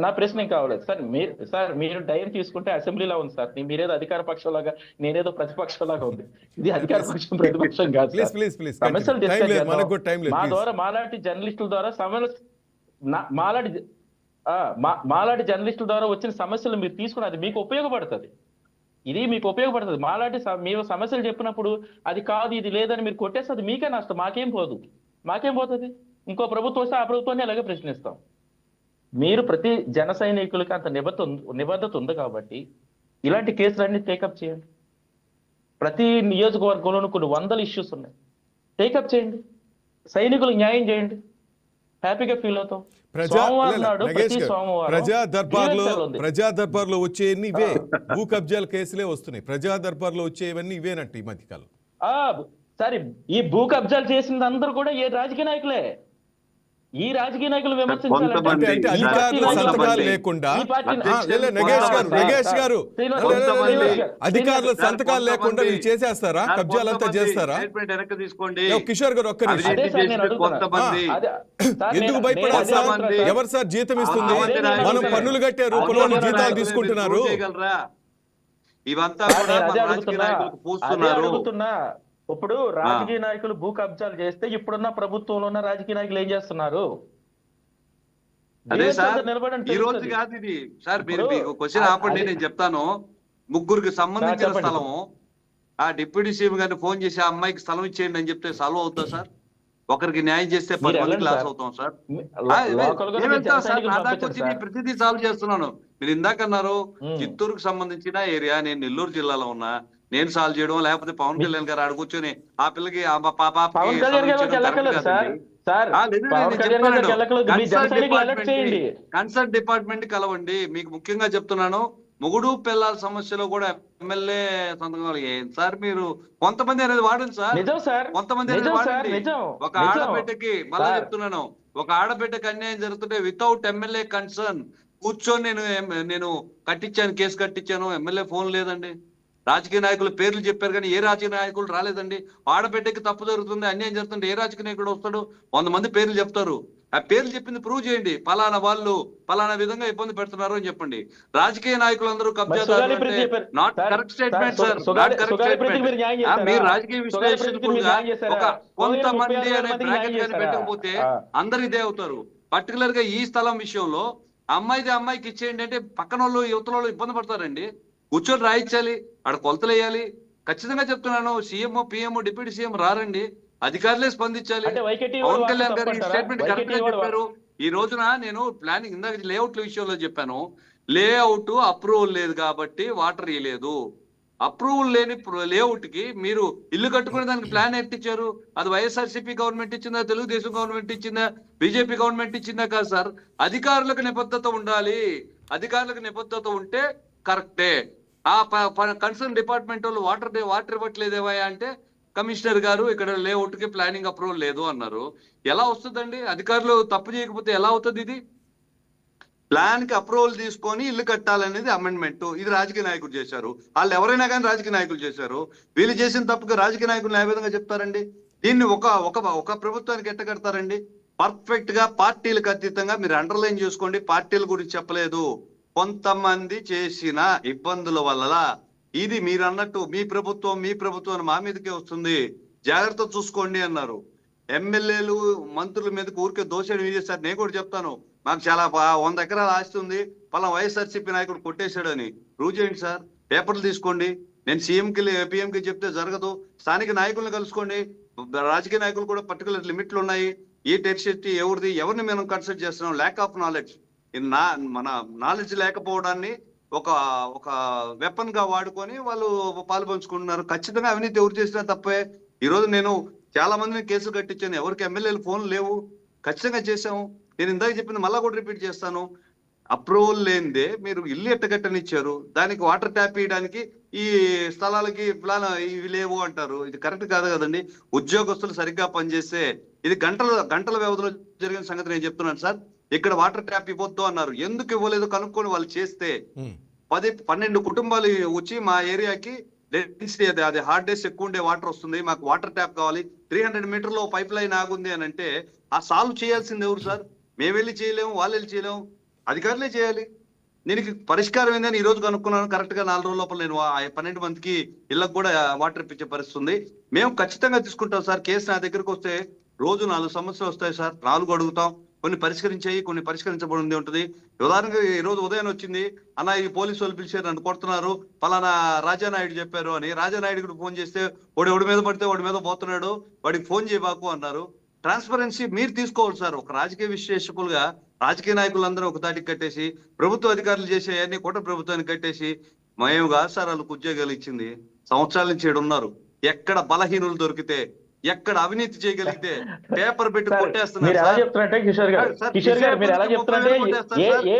నా ప్రశ్న ఏం కావలేదు సార్. మీరు టైం తీసుకుంటే అసెంబ్లీలో ఉంది సార్. మీరేదో అధికార పక్షంలాగా, నేనేదో ప్రతిపక్షంలాగా ఉంది. ఇది అధికార పక్షం ప్రతిపక్షం కాదు ప్లీజ్ సార్. Please please. సమస్యలు టైం discuss లేదు, చేద్దాం. మనకు కూడా టైం లేదు. మా ప్లీజ్. ద్వారా మాలాంటి జర్నలిస్టుల ద్వారా మాలాంటి జర్నలిస్టుల ద్వారా వచ్చిన సమస్యలు మీరు తీసుకుని అది మీకు ఉపయోగపడుతుంది. మీరు సమస్యలు చెప్పినప్పుడు అది కాదు ఇది లేదని మీరు కొట్టేస్తే అది మీకే నష్టం, మాకేం పోతుంది. ఇంకో ప్రభుత్వం వస్తే ఆ ప్రభుత్వాన్ని అలాగే ప్రశ్నిస్తాం. మీరు ప్రతి జన సైనికులకి అంత నిబద్ధత ఉంది కాబట్టి ఇలాంటి కేసులన్నీ టేకప్ చేయండి. ప్రతి నియోజకవర్గంలోనూ కొన్ని 100 ఇష్యూస్ ఉన్నాయి. టేకప్ చేయండి, సైనికులకు న్యాయం చేయండి, హ్యాపీగా ఫీల్ అవుతాం. సోమవారం నాడు ప్రతి సోమవారం ప్రజా దర్బార్లో వచ్చేవన్నీ ఇవే భూ కబ్జాల కేసులే వస్తున్నాయి. ప్రజా దర్బార్లో వచ్చేవన్నీ ఇవేనంట ఈ మధ్యకాలం. సరే, ఈ భూ కబ్జాలు చేసింది అందరూ కూడా ఏ రాజకీయ నాయకులే. ఈ రాజకీయ నాయకులు కొంతమంది అంటే అధికారుల సంతకాలు లేకుండా నగేష్ గారు అధికారుల సంతకాలు లేకుండా వీళ్ళు చేసేస్తారా? కబ్జాలంతా చేస్తారా? వెనక్కి తీసుకోండి. కిషోర్ గారు ఒక్క నిమిషం. కొంతమంది ఎందుకు భయపడాలి సార్? ఎవరు సార్ జీతం ఇస్తుంది? మనం పన్నులు కట్టే రూపంలో జీతాలు తీసుకుంటున్నారు. ఇవంతా కూడా రాజకీయ నాయకులకు పూస్తున్నారు. ఇప్పుడు రాజకీయ నాయకులు భూ కబ్జాలు చేస్తే ఇప్పుడున్న ప్రభుత్వంలో ఉన్న రాజకీయ నాయకులు ఏం చేస్తున్నారు? అదే సార్, ఈ రోజు కాదు ఇది సార్. మీరు మీకు క్వశ్చన్ ఆపండి, నేను చెప్తాను. ముగ్గురికి సంబంధించిన స్థలం ఆ డిప్యూటీ సీఎం గారిని ఫోన్ చేసి ఆ అమ్మాయికి స్థలం ఇచ్చేయండి అని చెప్తే సాల్వ్ అవుతా సార్? ఒకరికి న్యాయం చేస్తే 10 మీరు మందికి వెళ్ళండి లాస్ సార్. అవుతాం సార్. లోకల్ గా నేను మీరు వెళ్తాను సార్, జనసైనికులు నా దాకా పంపించండి వచ్చి మీ సార్. ప్రతిదీ సాల్వ్ చేస్తున్నాను. మీరు ఇందాక అన్నారు ఉమ్. చిత్తూరుకు సంబంధించిన ఏరియా, నేను నెల్లూరు జిల్లాలో ఉన్నా, నేను సాల్వ్ చేయడం లేకపోతే పవన్ కళ్యాణ్ గారు ఆడ కూర్చొని ఆ పిల్లకి ఆ పాపకి పవన్ కళ్యాణ్ గారికి కరెక్ట్ వెళ్ళక్కర్లేదు సార్. కాదండి. సార్ లేదు, పవన్ నేను కళ్యాణ్ గారికి చెప్తున్నాను, వెళ్ళక్కర్లేదు, మీ జనసైనికులు ఎలక్ట్ చేయండి. కన్సర్న్ డిపార్ట్మెంట్ కలవండి. మీకు ముఖ్యంగా చెప్తున్నాను, మొగుడు పిల్లల సమస్యలో కూడా ఎమ్మెల్యే సంతకం ఏం సార్ మీరు కొంతమంది అనేది వాడండి సార్, నిజం సార్, కొంతమంది అనేది నిజం సార్, వాడండి. నిజం ఒక నిజం. ఆడబిడ్డకి మళ్ళా సార్. చెప్తున్నాను, ఒక ఆడబిడ్డకి అన్యాయం జరుగుతుంటే వితౌట్ ఎమ్మెల్యే కన్సర్న్ కూర్చొని నేను కట్టించాను, కేసు కట్టించాను, ఎమ్మెల్యే ఫోన్ లేదండి. రాజకీయ నాయకుల పేర్లు చెప్పారు కానీ ఏ రాజకీయ నాయకులు రాలేదండి. ఆడబిడ్డకి తప్పు జరుగుతుంది, అన్యాయం జరుగుతుంది, ఏ రాజకీయ నాయకుడు వస్తాడు? 100 మంది పేర్లు చెప్తారు. ఆ పేర్లు చెప్పింది ప్రూవ్ చేయండి, పలానా వాళ్ళు పలానా విధంగా ఇబ్బంది పెడుతున్నారు అని చెప్పండి. రాజకీయ నాయకులందరూ కబ్జాదారులు అంటే not correct statement sir, not correct statement. మీరు రాజకీయ విశ్లేషకులుగా ఒక కొంతమంది అనే బ్రాకెట్ కానీ పెట్టకపోతే అందరు ఇదే అవుతారు. పర్టికులర్ గా ఈ స్థలం విషయంలో అమ్మాయికి ఇచ్చేయండి అంటే పక్కన వాళ్ళు యువతల వాళ్ళు ఇబ్బంది పడతారండి. కూర్చొని రాయించాలి, ఆడ కొలతలు వేయాలి. ఖచ్చితంగా చెప్తున్నాను, సీఎం పిఎం డిప్యూటీ సీఎం రారండి, అధికారులే స్పందించాలి. అంటే వైకేటీ పవన్ కళ్యాణ్ గారు ఈ తప్పంటారా? స్టేట్మెంట్ కరెక్ట్ గా వైకేటీ చెప్పారు. ఈ రోజున నేను ప్లానింగ్ ఇందాక లేఅవుట్ల విషయంలో చెప్పాను, లేఅవుట్ అప్రూవల్ లేదు కాబట్టి వాటర్ ఇవ్వలేదు. అప్రూవల్ లేని లేఅవుట్ కి మీరు ఇల్లు కట్టుకునే దానికి ప్లాన్ ఎట్టిచ్చారు? అది వైఎస్ఆర్సీపీ గవర్నమెంట్ ఇచ్చిందా, తెలుగుదేశం గవర్నమెంట్ ఇచ్చిందా, బీజేపీ గవర్నమెంట్ ఇచ్చిందా? కాదు సార్, అధికారులకు నిబద్ధత ఉండాలి. అధికారులకు నిబద్ధత ఉంటే కరెక్టే. ఆ కన్సర్న్ డిపార్ట్మెంట్ వాళ్ళు వాటర్ ఇవ్వట్లేదేవా అంటే కమిషనర్ గారు ఇక్కడ లేఅవుట్ కి ప్లానింగ్ అప్రూవల్ లేదు అన్నారు. ఎలా వస్తుందండి? అధికారులు తప్పు చేయకపోతే ఎలా అవుతుంది? ఇది ప్లాన్ కి అప్రూవల్ తీసుకొని ఇల్లు కట్టాలనేది అమెండ్మెంట్. ఇది రాజకీయ నాయకులు చేశారు. వాళ్ళు ఎవరైనా కానీ రాజకీయ నాయకులు చేశారు. వీళ్ళు చేసిన తప్పుగా రాజకీయ నాయకులు ఏ విధంగా చెప్తారండి? దీన్ని ఒక ప్రభుత్వానికి ఎట్ట కడతారండి? పర్ఫెక్ట్ గా పార్టీలకు అతీతంగా మీరు అండర్లైన్ చేసుకోండి. పార్టీల గురించి చెప్పలేదు, కొంతమంది చేసిన ఇబ్బందుల వల్ల ఇది మీరు అన్నట్టు మీ ప్రభుత్వం మా మీదకే వస్తుంది, జాగ్రత్త చూసుకోండి అన్నారు. ఎమ్మెల్యేలు మంత్రుల మీదకి ఊరికే దోషం చేశారు. నేను కూడా చెప్తాను, మాకు చాలా 100 ఎకరాల ఆస్తి ఉంది, పలానా వైఎస్ఆర్సీపీ నాయకుడు కొట్టేశాడని ప్రూవ్ చేయండి సార్. పేపర్లు తీసుకోండి. నేను పిఎంకి చెప్తే జరగదు. స్థానిక నాయకులను కలుసుకోండి. రాజకీయ నాయకులు కూడా పర్టికులర్ లిమిట్లు ఉన్నాయి. ఏ టెరిషిటీ ఎవరిని మనం కన్సల్ట్ చేస్తున్నాం? Lack of knowledge. మన నాలెడ్జ్ లేకపోవడాన్ని ఒక వెపన్ గా వాడుకొని వాళ్ళు పాలు పంచుకుంటున్నారు. ఖచ్చితంగా అవినీతి ఎవరు చేసినా తప్పే. ఈ రోజు నేను చాలా మందిని కేసులు కట్టించాను, ఎవరికి ఎమ్మెల్యేలు ఫోన్లు లేవు. ఖచ్చితంగా చేశాము. నేను ఇందాక చెప్పింది మళ్ళా కూడా రిపీట్ చేస్తాను, అప్రూవల్ లేనిదే మీరు ఇల్లు ఎట్టగట్టనిచ్చారు, దానికి వాటర్ ట్యాప్ ఇవ్వడానికి ఈ స్థలాలకి ప్లాన్ ఇవి లేవు అంటారు. ఇది కరెక్ట్ కాదు కదండి. ఉద్యోగస్తులు సరిగ్గా పనిచేస్తే ఇది గంటల వ్యవధిలో జరిగిన సంగతి నేను చెప్తున్నాను సార్. ఇక్కడ వాటర్ ట్యాప్ ఇవ్వద్దు అన్నారు, ఎందుకు ఇవ్వలేదు కనుక్కొని వాళ్ళు చేస్తే 10-12 కుటుంబాలు వచ్చి మా ఏరియాకి డెన్సిటీ అది హార్డ్ డేస్ ఎక్కువ ఉండే వాటర్ వస్తుంది, మాకు వాటర్ ట్యాప్ కావాలి, 300 మీటర్లో పైప్ లైన్ ఆగుంది అని అంటే ఆ సాల్వ్ చేయాల్సింది ఎవరు సార్? మేము వెళ్ళి చేయలేము, వాళ్ళు వెళ్ళి చేయలేము, అధికారులే చేయాలి. దీనికి పరిష్కారం ఏందని ఈ రోజు కనుక్కున్నాను. కరెక్ట్ గా 4 రోజుల లోపల నేను 12 మందికి ఇళ్ళకు కూడా వాటర్ ఇప్పించే పరిస్థితి ఉంది. మేము ఖచ్చితంగా తీసుకుంటాం సార్. కేసు నా దగ్గరకు వస్తే రోజు 4 సమస్యలు వస్తాయి సార్, 4 అడుగుతాం. కొన్ని పరిష్కరించాయి, కొన్ని పరిష్కరించబడింది ఉంటుంది. ఉదాహరణగా ఈ రోజు ఉదయం వచ్చింది, అన్న ఈ పోలీసు వాళ్ళు పిలిచారు, నన్ను కొడుతున్నారు, పలానా రాజానాయుడు చెప్పారు అని. రాజానాయుడు ఫోన్ చేస్తే వాడి మీద పడితే వాడి మీద పోతున్నాడు, వాడికి ఫోన్ చేయబాకు అన్నారు. ట్రాన్స్పరెన్సీ మీరు తీసుకోవాలి సార్. ఒక రాజకీయ విశ్లేషకులుగా రాజకీయ నాయకులందరూ ఒక తాటికి కట్టేసి ప్రభుత్వ అధికారులు చేసేవన్నీ కూడా ప్రభుత్వానికి కట్టేసి మేము కాదు సార్ వాళ్ళకు ఉద్యోగాలు ఇచ్చింది. సంవత్సరాల నుంచి ఉన్నారు. ఎక్కడ బలహీనులు దొరికితే, ఎక్కడ అవినీతి చేయగలిగితే పేపర్ పెట్టి కొట్టేస్తున్నారు. మీరు ఎలా చెప్తున్నారంటే కిషోర్ గారు మీరు ఎలా చెప్తున్నారంటే ఏ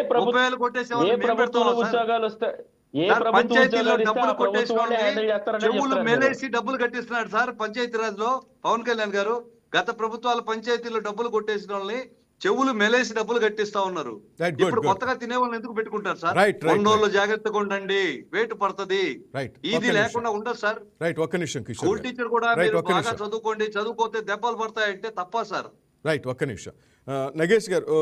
ప్రభుత్వంలో ఉద్యోగాలు వస్తాయి, ఏ పంచాయతీలో డబ్బులు కొట్టేసిన చెవులు మెలేసి డబ్బులు కట్టిస్తున్నాడు సార్. పంచాయతీరాజ్ లో పవన్ కళ్యాణ్ గారు గత ప్రభుత్వాల పంచాయతీలో డబ్బులు కొట్టేసిన వాళ్ళని చెవులు మెలేసి డబ్బులు కట్టిస్తా ఉన్నారు. ఇప్పుడు కొత్తగా తినే వాళ్ళని ఎందుకు పెట్టుకుంటారు సార్? 2 రోజులు జాగ్రత్తగా ఉండండి, వేటు పడుతుంది. ఇది లేకుండా ఉండదు సార్. ఒక్క నిమిషం కిషోర్, స్కూల్ టీచర్ కూడా మీరు బాగా చదువుకోండి, చదువుకోతే దెబ్బలు పడతాయంటే తప్ప సార్? రైట్, ఒక్క నిమిషం. నగేష్ గారు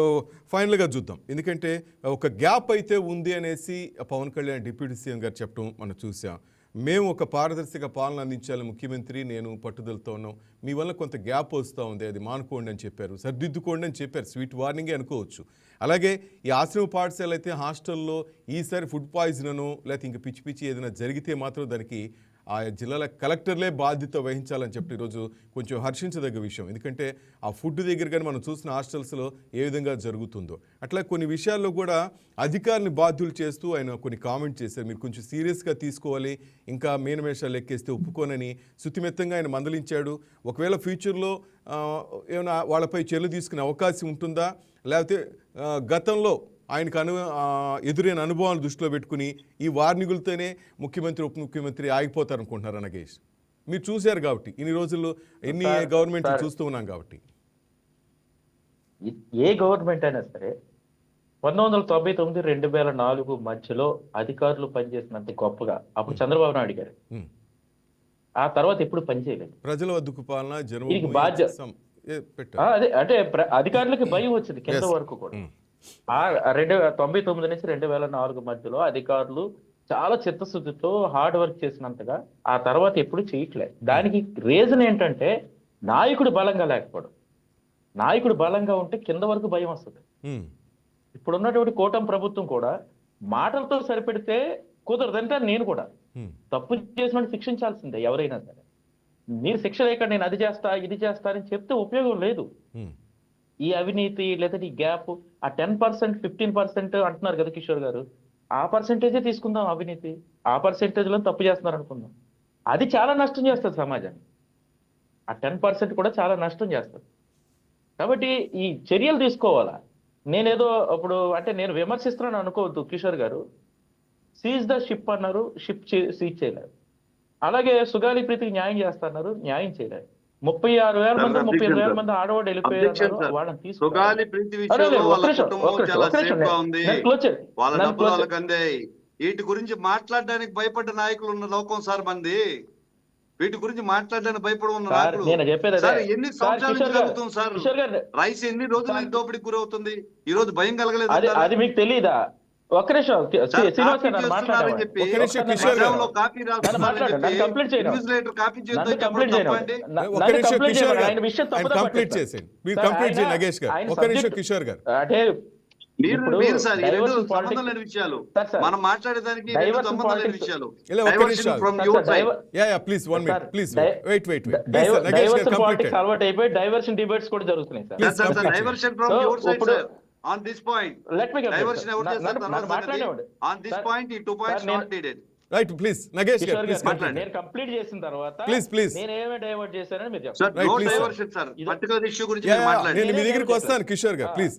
ఫైనల్గా చూద్దాం. ఎందుకంటే ఒక గ్యాప్ అయితే ఉంది అనేసి పవన్ కళ్యాణ్ డిప్యూటీ సీఎం గారు చెప్పడం మనం చూసాం. మేము ఒక పారదర్శక పాలన అందించాలి ముఖ్యమంత్రి, నేను పట్టుదలతో ఉన్నాం, మీ వల్ల కొంత గ్యాప్ వస్తూ ఉంది, అది మానుకోండి అని చెప్పారు, సర్దిద్దుకోండి అని చెప్పారు. స్వీట్ వార్నింగే అనుకోవచ్చు. అలాగే ఈ ఆశ్రమ పాఠశాల అయితే హాస్టల్లో ఈసారి ఫుడ్ పాయిజన్ అనో లేకపోతే ఇంకా పిచ్చి ఏదైనా జరిగితే మాత్రం దానికి ఆయా జిల్లాల కలెక్టర్లే బాధ్యత వహించాలని చెప్పి ఈరోజు కొంచెం హర్షించదగ్గ విషయం. ఎందుకంటే ఆ ఫుడ్ దగ్గర కానీ మనం చూసిన హాస్టల్స్లో ఏ విధంగా జరుగుతుందో అట్లా కొన్ని విషయాల్లో కూడా అధికారులను బాధ్యులు చేస్తూ ఆయన కొన్ని కామెంట్ చేశారు. మీరు కొంచెం సీరియస్గా తీసుకోవాలి, ఇంకా మీనమేషాలు లెక్కేస్తే ఒప్పుకోనని శుతిమెత్తంగా ఆయన మందలించాడు. ఒకవేళ ఫ్యూచర్లో ఏమైనా వాళ్ళపై చర్యలు తీసుకునే అవకాశం ఉంటుందా, లేకపోతే గతంలో ఆయనకు ఎదురైన అనుభవాలు దృష్టిలో పెట్టుకుని ఈ వార్నింగులతోనే ముఖ్యమంత్రి ఉప ముఖ్యమంత్రి ఆగిపోతారు అనుకుంటున్నారు నగేష్? మీరు చూశారు కాబట్టి, ఇన్ని రోజుల్లో ఎన్ని గవర్నమెంట్ చూస్తూ ఉన్నాం కాబట్టి. ఏ గవర్నమెంట్ అయినా సరే 1999 2004 మధ్యలో అధికారులు పనిచేసినంత గొప్పగా అప్పుడు చంద్రబాబు నాయుడు గారు ఆ తర్వాత ఎప్పుడు పనిచేయలేదు. ప్రజల వద్దకు పాలన దీనికి బాధ్యత అదే అంటే అధికారులకి భయం వచ్చింది కింద వరకు కూడా. 1999 నుంచి 2004 మధ్యలో అధికారులు చాలా చిత్తశుద్ధితో హార్డ్ వర్క్ చేసినంతగా ఆ తర్వాత ఎప్పుడు చేయట్లేదు. దానికి రీజన్ ఏంటంటే నాయకుడు బలంగా లేకపోవడం. నాయకుడు బలంగా ఉంటే కింద వరకు భయం వస్తుంది. ఇప్పుడు ఉన్నటువంటి కూటమి ప్రభుత్వం కూడా మాటలతో సరిపెడితే కుదరదంటే నేను కూడా తప్పు చేసిన శిక్షించాల్సిందే ఎవరైనా సరే. మీరు శిక్ష లేక నేను అది చేస్తా ఇది చేస్తా అని చెప్తే ఉపయోగం లేదు. ఈ అవినీతి లేదా ఈ గ్యాప్ ఆ 10% 15% అంటున్నారు కదా కిషోర్ గారు, ఆ పర్సెంటేజే తీసుకుందాం. అవినీతి ఆ పర్సెంటేజ్ లో తప్పు చేస్తున్నారు అనుకుందాం, అది చాలా నష్టం చేస్తుంది సమాజాన్ని. ఆ 10% కూడా చాలా నష్టం చేస్తుంది. కాబట్టి ఈ చర్యలు తీసుకోవాలా. నేనేదో అప్పుడు అంటే నేను విమర్శిస్తున్నాను అనుకోవద్దు కిషోర్ గారు. సీజ్ ద షిప్ అన్నారు, షిప్ సీజ్ చేయలేరు. అలాగే సుగాలి ప్రీతికి న్యాయం చేస్తున్నారు, న్యాయం చేయలేరు. 36,000 మంది 38,000 మంది ఆడవాళ్ళు వెళ్ళిపోయారు, వాళ్ళని సుగాలి ప్రీతి విషయంలో వాళ్ళ కుటుంబం చాలా సేఫ్ గా ఉంది, వాళ్ళ డబ్బులు వాళ్ళకి అందాయి. వీటి గురించి మాట్లాడడానికి భయపడ్డ నాయకులు ఉన్న లోకం సార్ మంది. వీటి గురించి మాట్లాడడానికి భయపడి ఉన్న నాయకులు సార్ ఎన్ని సంవత్సరాల నుంచి జరుగుతుంది సార్? రైస్ ఎన్ని రోజుల నుంచి దోపిడీకి గురవుతుంది? ఈ రోజు భయం కలగలేదు? అది మీకు తెలీదా? ఒక్క నిమిషం సంబంధం లేని విషయాలు మనం మాట్లాడేదానికి సంబంధం లేని విషయాలు. అలవాటు అయిపోయి డైవర్షన్ డిబేట్స్ కూడా జరుగుతున్నాయి sir. On this point, diversion ever on this point, ఈ 2 points not needed. Right, please, Nagesh garu, please complete. నేను కంప్లీట్ చేసిన తర్వాత please నేను ఏమే డైవర్ట్ చేశానని మీరు చెప్పండి. Sir, no diversion sir. Particular issue గురించి మీరు మాట్లాడండి. నేను మీ దగ్గరికి వస్తాను కిషోర్ గారు, ప్లీజ్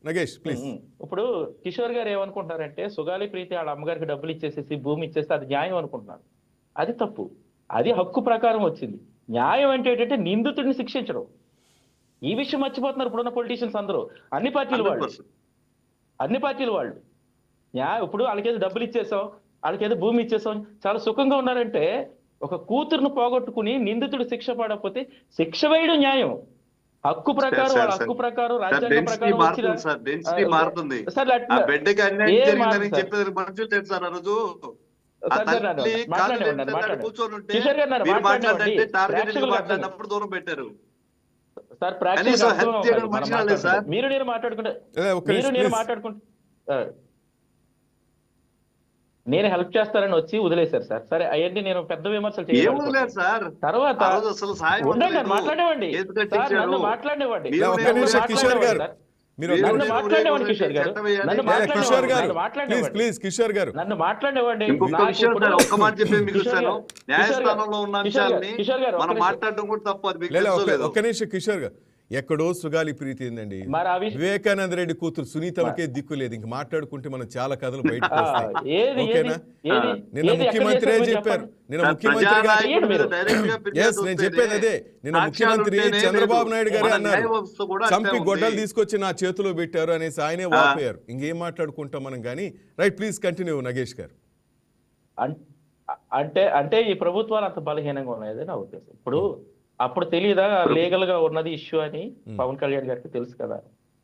నగేష్ ప్లీజ్. ఇప్పుడు కిషోర్ గారు ఏమనుకుంటారంటే సుగాలి ప్రీతి వాళ్ళ అమ్మగారికి డబ్బులు ఇచ్చేసేసి భూమి ఇచ్చేస్తే అది న్యాయం అనుకుంటున్నారు. అది తప్పు. అది హక్కు ప్రకారం వచ్చింది. న్యాయం అంటే ఏంటంటే నిందితుడిని శిక్షించడం. ఈ విషయం మర్చిపోతున్నారు ఇప్పుడున్న పొలిటీషియన్స్ అందరూ, అన్ని పార్టీలు వాళ్ళు. ఇప్పుడు వాళ్ళకేదో డబ్బులు ఇచ్చేసాం, వాళ్ళకేదో భూమి ఇచ్చేసాం, చాలా సుఖంగా ఉన్నారంటే ఒక కూతురును పోగొట్టుకుని నిందితుడు శిక్ష పడకపోతే శిక్ష వేయడం న్యాయం. హక్కు ప్రకారం వాళ్ళ హక్కు ప్రకారం రాజ్యాంగ ప్రకారం దూరం పెట్టారు. మీరు నేను మాట్లాడుకుంటే నేను హెల్ప్ చేస్తారని వచ్చి వదిలేశారు సార్. సరే అవన్నీ నేను పెద్ద విమర్శలు చేయలేదు సార్. తర్వాత మాట్లాడేవండి నన్ను మాట్లాడేవాడి కిషోర్ గారు నన్ను మాట్లాడేవాడి ఒక్క మాట చెప్పి మీకు న్యాయస్థానంలో ఉన్న అంశాలని మనం మాట్లాడడం కూడా తప్పు. అది ఒక్క నిమిషం కిషోర్ గారు, ఎక్కడో సుగాలి ప్రీతి ఏందండి, వివేకానంద రెడ్డి కూతురు సునీతకే దిక్కు లేదు. ఇంక మాట్లాడుకుంటే మనం చాలా కథలు బయటకు వస్తాయి. ఓకేనా? నిన్న ముఖ్యమంత్రి చెప్పారు, నిన్న ముఖ్యమంత్రి నేను చెప్పేది అదే, నిన్న ముఖ్యమంత్రి చంద్రబాబు నాయుడు గారే అన్నారు చంపి గొడ్డలు తీసుకొచ్చి నా చేతిలో పెట్టారు అనేసి ఆయనే వాపోయారు. ఇంకేం మాట్లాడుకుంటాం మనం కానీ. రైట్, ప్లీజ్ కంటిన్యూ నగేష్ గారు. అంటే ఈ ప్రభుత్వాలు అంత బలహీనంగా ఉన్నాయని నా ఉద్దేశం. ఇప్పుడు అప్పుడు తెలియదా లీగల్ గా ఉన్నది ఇష్యూ అని పవన్ కళ్యాణ్ గారికి తెలుసు కదా.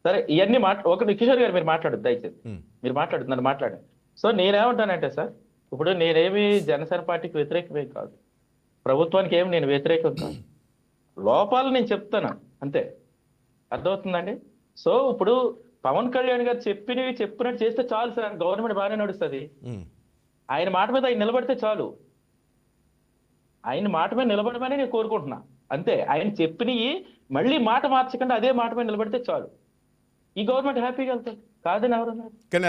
సరే ఇవన్నీ ఒక కిషోర్ గారు మీరు మాట్లాడదు, దయచేసి మీరు మాట్లాడదు, నన్ను మాట్లాడండి. సో నేనేమంటానంటే సార్, ఇప్పుడు నేనేమి జనసేన పార్టీకి వ్యతిరేకమే కాదు, ప్రభుత్వానికి ఏమి నేను వ్యతిరేకం కాదు. లోపాలు నేను చెప్తాను అంతే, అర్థమవుతుందండి. సో ఇప్పుడు పవన్ కళ్యాణ్ గారు చెప్పినట్టు చేస్తే చాలు సార్, గవర్నమెంట్ బాగానే నడుస్తుంది. ఆయన మాట మీద ఆయన నిలబడితే చాలు. ఆయన మాట మీద నిలబడమని నేను కోరుకుంటున్నా అంతే. ఆయన చెప్పినవి మళ్ళీ మాట మార్చకుండా అదే మాట మీద నిలబడితే చాలు. ఈ గవర్నమెంట్ హ్యాపీగా వెళ్తారు. కాదని ఎవరన్నారు? కానీ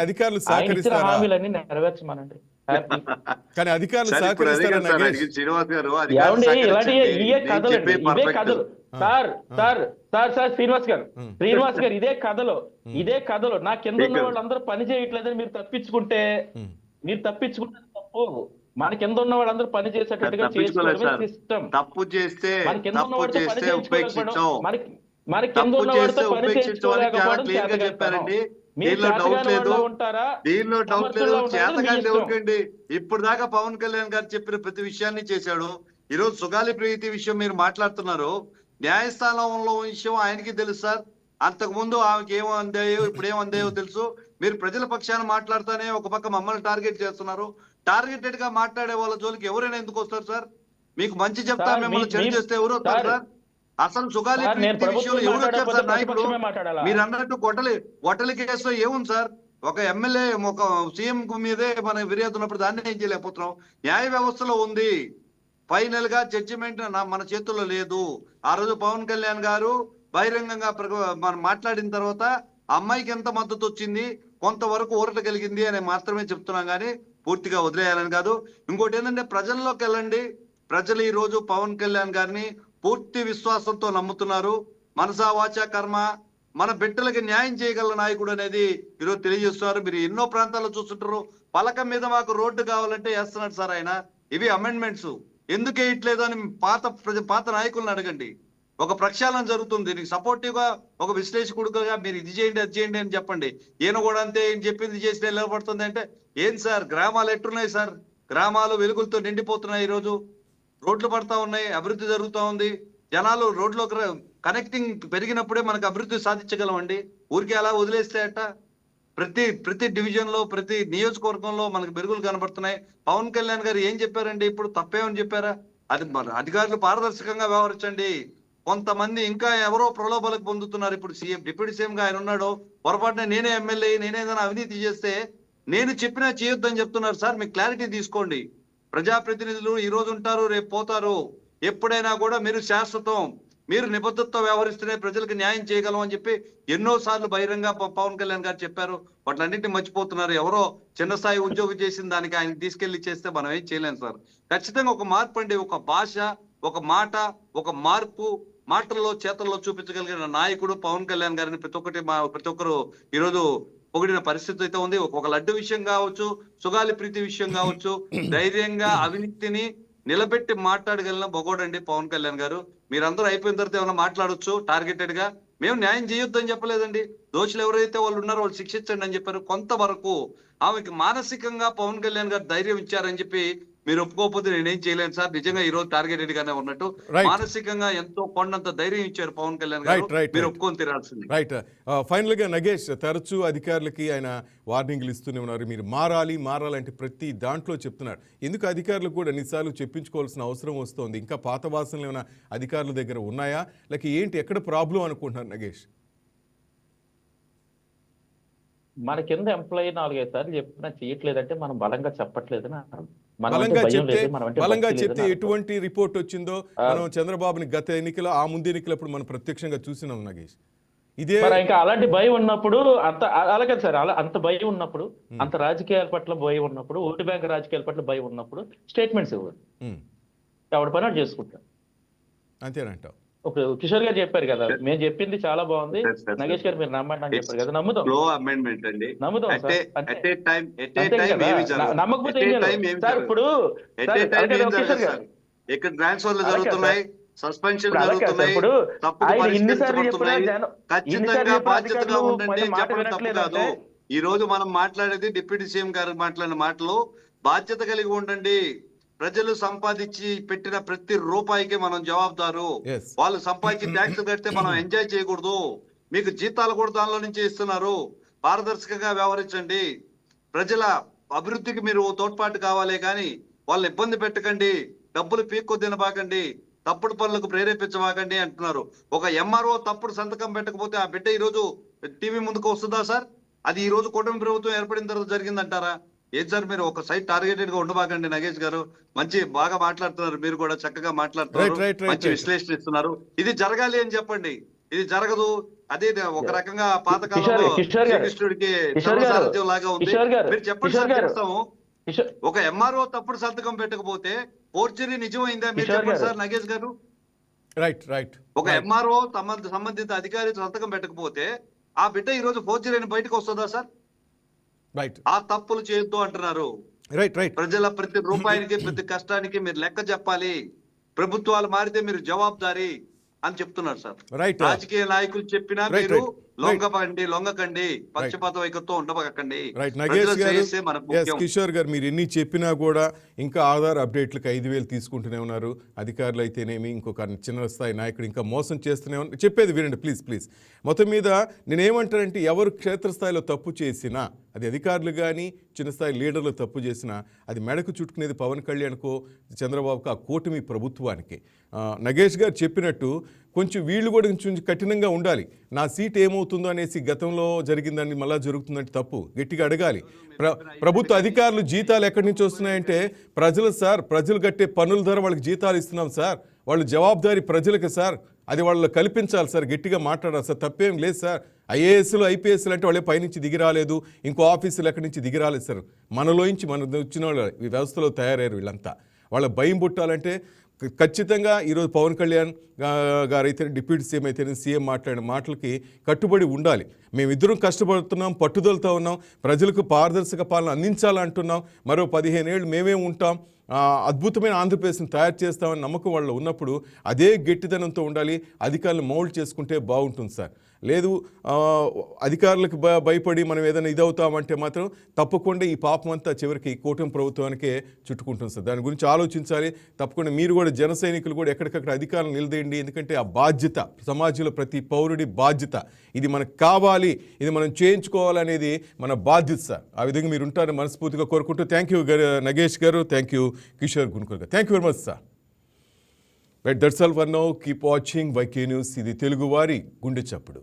అధికారులు ఆయన ఇచ్చిన సహకరిస్తారా? హామీలన్నీ నెరవేర్చమనండి. హ్యాపీ. కానీ అధికారులు సార్, ఇప్పుడు అదే సహకరిస్తారా కదా సార్ నగేష్? అడిగింది శ్రీనివాస్ గారు. ఏమండి ఇలాంటి అధికారులు ఇవే నేను కథలు చెప్పే ఇవే perfect. కథలు సార్ శ్రీనివాస్ గారు ఇదే కథలు నా కింద ఉన్న వాళ్ళందరూ పని చేయట్లేదని మీరు తప్పించుకుంటే తప్పు. మన కింద ఉన్న వాళ్ళందరూ పని చేసేటట్టుగా తప్పించుకోలేదు సార్. సిస్టమ్. తప్పు చేస్తే మన కింద ఉన్న వాడితో పని ఉపేక్షించాం. మన కింద ఉన్న వాడితో పని చేయించుకోలేకపోవడం క్లియర్ గా చెప్పారండి. దీనిలో చేతగాని డౌట్ లేదు. వాళ్ళలో ఉంటారా? దీనిలో డౌట్ లేదు. సమర్థుల్లో ఉంటారా? చేతగాని మీ ఇష్టం. ఎవరికండి? ఇప్పుడు దాకా పవన్ కళ్యాణ్ గారు చెప్పిన ప్రతి విషయాన్ని చేశాడు. ఈ రోజు సుగాలి ప్రీతి విషయం మీరు మాట్లాడుతున్నారు. న్యాయస్థానంలో విషయం ఆయనకి తెలుసు సార్. అంతకు ముందు ఆమెకి ఏమో అందాయో ఇప్పుడు ఏమో అందాయో తెలుసు. మీరు ప్రజల పక్షాన మాట్లాడుతానే ఒక పక్క మమ్మల్ని టార్గెట్ చేస్తున్నారు. టార్గెటెడ్ గా మాట్లాడే వాళ్ళ జోలికి ఎవరైనా ఎందుకు వస్తారు సార్? మీకు మంచి చెప్తా సార్, మిమ్మల్ని చెడు చేస్తే ఎవరు వస్తారు సార్? అసలు సుగాలి సార్, నేను ప్రీతి విషయంలో ఎవరు వచ్చారు ప్రభుత్వం సార్ నాయకుడు? ప్రతిపక్షమే మాట్లాడాలా? మీరు అన్నట్టు గొట్టలి కేసులో ఏముంది సార్? ఒక ఎమ్మెల్యే ఒక సీఎం మీదే మన ఫిర్యాదు ఉన్నప్పుడు దాన్ని ఏం చేయలేకపోతున్నాం. న్యాయ వ్యవస్థలో ఉంది. ఫైనల్ గా జడ్జిమెంట్ మన చేతుల్లో లేదు. ఆ రోజు పవన్ కళ్యాణ్ గారు బహిరంగంగా మనం మాట్లాడిన తర్వాత అమ్మాయికి ఎంత మద్దతు వచ్చింది, కొంతవరకు ఊరట కలిగింది అని మాత్రమే చెప్తున్నాం కానీ పూర్తిగా వదిలేయాలని కాదు. ఇంకోటి ఏంటంటే ప్రజల్లోకి వెళ్ళండి. ప్రజలు ఈ రోజు పవన్ కళ్యాణ్ గారిని పూర్తి విశ్వాసంతో నమ్ముతున్నారు. మనసా వాచా కర్మ మన బిడ్డలకి న్యాయం చేయగల నాయకుడు అనేది ఈరోజు తెలియజేస్తున్నారు. మీరు ఎన్నో ప్రాంతాల్లో చూస్తుంటారు. పలకం మీద మాకు రోడ్డు కావాలంటే వేస్తున్నాడు సార్ ఆయన. ఇవి అమెండ్మెంట్స్ ఎందుకు వేయట్లేదు అని పాత నాయకులను అడగండి. ఒక ప్రక్షాళన జరుగుతుంది. దీనికి సపోర్టివ్ గా ఒక విశ్లేషకుడుగా మీరు ఇది చేయండి అది చేయండి అని చెప్పండి. ఈయన కూడా అంతే ఏం చెప్పింది చేస్తే నిలబడుతుంది అంటే ఏం సార్? గ్రామాలు ఎట్టున్నాయి సార్? గ్రామాలు వెలుగులతో నిండిపోతున్నాయి. ఈ రోజు రోడ్లు పడతా ఉన్నాయి, అభివృద్ధి జరుగుతూ ఉంది. జనాలు రోడ్లోకి కనెక్టింగ్ పెరిగినప్పుడే మనకు అభివృద్ధి సాధించగలం అండి. ఊరికి అలా వదిలేస్తే అట్ట ప్రతి డివిజన్ లో ప్రతి నియోజకవర్గంలో మనకు మెరుగులు కనబడుతున్నాయి. పవన్ కళ్యాణ్ గారు ఏం చెప్పారండి? ఇప్పుడు తప్పేమని చెప్పారా? అది మన అధికారులు పారదర్శకంగా వ్యవహరించండి. కొంతమంది ఇంకా ఎవరో ప్రలోభాలకు పొందుతున్నారు. ఇప్పుడు సీఎం డిప్యూటీ సీఎం గా ఆయన ఉన్నాడు. పొరపాటున నేనే ఎమ్మెల్యే నేనేదైనా అవినీతి చేస్తే నేను చెప్పినా చేయొద్దని చెప్తున్నారు సార్. మీకు క్లారిటీ తీసుకోండి. ప్రజాప్రతినిధులు ఈ రోజు ఉంటారు, రేపు పోతారు. ఎప్పుడైనా కూడా మీరు శాశ్వతం, మీరు నిబద్ధతతో వ్యవహరిస్తేనే ప్రజలకు న్యాయం చేయగలం అని చెప్పి ఎన్నో సార్లు బహిరంగ పవన్ కళ్యాణ్ గారు చెప్పారు. వాటిలన్నింటినీ మర్చిపోతున్నారు. ఎవరో చిన్న స్థాయి ఉద్యోగం చేసిన దానికి ఆయన తీసుకెళ్లి చేస్తే మనం ఏం చేయలేం సార్. ఖచ్చితంగా ఒక మార్పు అండి. ఒక భాష, ఒక మాట, ఒక మార్పు మాటల్లో చేతల్లో చూపించగలిగిన నాయకుడు పవన్ కళ్యాణ్ గారిని ప్రతి ఒక్కరు ఈరోజు పొగిడిన పరిస్థితి అయితే ఉంది. ఒక లడ్డు విషయం కావచ్చు, సుగాలి ప్రీతి విషయం కావచ్చు, ధైర్యంగా అవినీతిని నిలబెట్టి మాట్లాడగలిగిన బొగోడండి పవన్ కళ్యాణ్ గారు. మీరందరూ అయిపోయిన తర్వాత ఏమైనా మాట్లాడొచ్చు టార్గెటెడ్ గా. మేము న్యాయం చేయొద్దు అని చెప్పలేదండి. దోషులు ఎవరైతే వాళ్ళు ఉన్నారో వాళ్ళు శిక్షించండి అని చెప్పారు. కొంతవరకు ఆమెకి మానసికంగా పవన్ కళ్యాణ్ గారు ధైర్యం ఇచ్చారని చెప్పి మీరు ఒప్పుకోకపోతే నేనేం చేయలేను సార్. నిజంగా ఈ రోజు టార్గెటెడ్ గానే ఉన్నట్టు మానసికంగా ఎంతో కొండంత ధైర్యం ఇచ్చారు పవన్ కళ్యాణ్ గారు. మీరు ఒప్పుకొని తీరాల్సింది. రైట్. ఫైనల్ గా నగేష్, తరచూ అధికారులకి ఆయన వార్నింగ్లు ఇస్తూనే ఉన్నారు. మీరు మారాలంటే ప్రతి దాంట్లో చెప్తున్నారు. ఎందుకు అధికారులు కూడా ఎన్నిసార్లు చెప్పించుకోవాల్సిన అవసరం వస్తుంది? ఇంకా పాత వాసనలు ఏమైనా అధికారుల దగ్గర ఉన్నాయా, లేక ఏంటి, ఎక్కడ ప్రాబ్లం అనుకుంటున్నారు నగేష్? మన కింద ఎంప్లాయీ 4-5 సార్లు చెప్పినా చేయట్లేదంటే మనం బలంగా చెప్పట్లేదని అర్థం. బలంగా చెప్తే ఎటువంటి రిపోర్ట్ వచ్చిందో మనం చంద్రబాబుని గత ఎన్నికలో, ఆ ముందు ఎన్నికలప్పుడు మనం ప్రత్యక్షంగా చూసినాం నగేష్. ఇదే ఇంకా అలాంటి భయం ఉన్నప్పుడు అలాగే సార్, అంత భయం ఉన్నప్పుడు, అంత రాజకీయాల పట్ల భయం ఉన్నప్పుడు, ఓటు బ్యాంక్ రాజకీయాల పట్ల భయం ఉన్నప్పుడు స్టేట్మెంట్స్ ఇవ్వరు. ఎవరి పని వాడు చేసుకుంటారు. అంతేనంటావు? ఒక కిషోర్ గారు చెప్పారు కదా, మేము చెప్పింది చాలా బాగుంది, నగేష్ గారు మీరు నమ్మండి అని చెప్పారు కదా. నమ్ముతాం. నమ్ముతాం నమ్మకపోతే సార్ ఇప్పుడు ఇక్కడ ట్రాన్స్ఫర్లు జరుగుతున్నాయి, సస్పెన్షన్ జరుగుతున్నాయి. ఆయన ఇన్నిసార్లు చెప్పినా ఖచ్చితంగా బాధ్యతగా ఉండండి, చెప్పడం తప్పు కాదు. ఈ రోజు మనం మాట్లాడేది డిప్యూటీ సీఎం గారు మాట్లాడిన మాటలు. బాధ్యత కలిగి ఉండండి. ప్రజలు సంపాదించి పెట్టిన ప్రతి రూపాయికి మనం జవాబుదారు. వాళ్ళు సంపాదించి ట్యాక్స్ కడితే మనం ఎంజాయ్ చేయకూడదు. మీకు జీతాలు కూడా దానిలో నుంచి ఇస్తున్నారు. పారదర్శకంగా వ్యవహరించండి. ప్రజల అభివృద్ధికి మీరు తోడ్పాటు కావాలే కానీ వాళ్ళని ఇబ్బంది పెట్టకండి, డబ్బులు పీక్కు తినబాకండి, తప్పుడు పనులకు ప్రేరేపించబాకండి అంటున్నారు. ఒక ఎంఆర్ఓ తప్పుడు సంతకం పెట్టకపోతే ఆ బిడ్డ ఈ రోజు టీవీ ముందుకు వస్తుందా సార్? అది ఈ రోజు కూటమి ప్రభుత్వం ఏర్పడిన తర్వాత జరిగిందంటారా? ఏం సార్ మీరు ఒక సైడ్ టార్గెటెడ్ గా ఉండబాకండి నగేష్ గారు. బాగా మాట్లాడుతున్నారు, మీరు కూడా చక్కగా మాట్లాడుతున్నారు, Right. మంచి విశ్లేషణ ఇస్తున్నారు. ఇది జరగాలి అని చెప్పండి, ఇది జరగదు. అదే ఒక రకంగా పాతకాలంలో కిషోర్ గారు, శ్రీకృష్ణుడికి కిషోర్ గారు, సర్వసారథ్యం లాగా ఉంది. కిషోర్ గారు, మీరు చెప్పండి కిషోర్ సార్, గారు, చేస్తాము. కిషోర్ ఒక ఎంఆర్ఓ తప్పుడు సంతకం పెట్టకపోతే ఫోర్జరీ నిజమైందా? మీరు కిషోర్ చెప్పండి గారు. సార్ నగేష్ గారు. రైట్ ఒక ఎంఆర్ఓ సంబంధిత అధికారి సంతకం పెట్టకపోతే ఆ బిడ్డ ఈ రోజు ఫోర్జరీ అని బయటకు వస్తుందా సార్? రైట్ ఆ తప్పులు చేయొద్దు అంటున్నారు. రైట్ ప్రజల ప్రతి రూపాయికి ప్రతి కష్టానికి మీరు లెక్క చెప్పాలి. ప్రభుత్వాలు మారితే మీరు జవాబుదారీ అని చెప్తున్నారు సార్. రైట్ రాజకీయ నాయకులు చెప్పినా Right, మీరు right. లొంగకండి, పక్షపాత వైఖరితో ఉండబకండి. రైట్ నగేష్ గారు, కిషోర్ గారు, మీరు ఎన్ని చెప్పినా కూడా ఇంకా ఆధార్ అప్డేట్లకు 5,000 తీసుకుంటూనే ఉన్నారు. అధికారులు అయితేనేమి, ఇంకొక చిన్న స్థాయి నాయకుడు ఇంకా మోసం చేస్తూనే ఉన్నారు. చెప్పేది వినండి ప్లీజ్. మొత్తం మీద నేనేమంటానంటే, ఎవరు క్షేత్రస్థాయిలో తప్పు చేసినా, అది అధికారులు కానీ చిన్న స్థాయి లీడర్లు తప్పు చేసినా, అది మెడకు చుట్టుకునేది పవన్ కళ్యాణ్కో చంద్రబాబుకో, ఆ కూటమి ప్రభుత్వానికి. నగేష్ గారు చెప్పినట్టు కొంచెం వీళ్ళు కూడా కొంచెం కఠినంగా ఉండాలి. నా సీట్ ఏమవుతుందో అనేసి గతంలో జరిగిందని మళ్ళీ జరుగుతుందంటే తప్పు, గట్టిగా అడగాలి. ప్రభుత్వ అధికారులు జీతాలు ఎక్కడి నుంచి వస్తున్నాయంటే ప్రజలు కట్టే పన్నుల ద్వారా వాళ్ళకి జీతాలు ఇస్తున్నాం సార్. వాళ్ళు జవాబుదారీ ప్రజలకు సార్, అది వాళ్ళు కల్పించాలి సార్, గట్టిగా మాట్లాడాలి సార్. తప్పేం లేదు సార్. ఐఏఎస్లు ఐపీఎస్లు అంటే వాళ్ళే పైనుంచి దిగిరాలేదు, ఇంకో ఆఫీసులు ఎక్కడి నుంచి దిగిరాలేదు సార్. మనలోంచి వచ్చిన వాళ్ళు ఈ వ్యవస్థలో తయారయ్యారు వీళ్ళంతా. వాళ్ళ భయం పుట్టాలంటే ఖచ్చితంగా ఈరోజు పవన్ కళ్యాణ్ గారైతే, డిప్యూటీ సీఎం అయితే, సీఎం మాట్లాడిన మాటలకి కట్టుబడి ఉండాలి. మేమిద్దరం కష్టపడుతున్నాం, పట్టుదలతో ఉన్నాం, ప్రజలకు పారదర్శక పాలన అందించాలంటున్నాం, మరో 15 ఏళ్ళు మేమే ఉంటాం, అద్భుతమైన ఆంధ్రప్రదేశ్ని తయారు చేస్తామని నమ్మకం వాళ్ళు ఉన్నప్పుడు అదే గట్టిదనంతో ఉండాలి. అధికారులు మౌల్డ్ చేసుకుంటే బాగుంటుంది సార్. లేదు అధికారులకు భయపడి మనం ఏదైనా ఇదవుతామంటే మాత్రం తప్పకుండా ఈ పాపం అంతా చివరికి కూటమి ప్రభుత్వానికే చుట్టుకుంటుంది సార్. దాని గురించి ఆలోచించాలి. తప్పకుండా మీరు కూడా జన సైనికులు కూడా ఎక్కడికక్కడ అధికారులు నిలదేయండి. ఎందుకంటే ఆ బాధ్యత సమాజంలో ప్రతి పౌరుడి బాధ్యత. ఇది మనకు కావాలి, ఇది మనం చేయించుకోవాలనేది మన బాధ్యత సార్. ఆ విధంగా మీరు ఉంటారని మనస్ఫూర్తిగా కోరుకుంటూ థ్యాంక్ యూ నగేష్ గారు, థ్యాంక్ యూ కిషోర్ గున్కర్ గారు, thank you very much sir. Right, that's all for now. Keep watching YK news. ఇది తెలుగువారి గుండె చప్పుడు.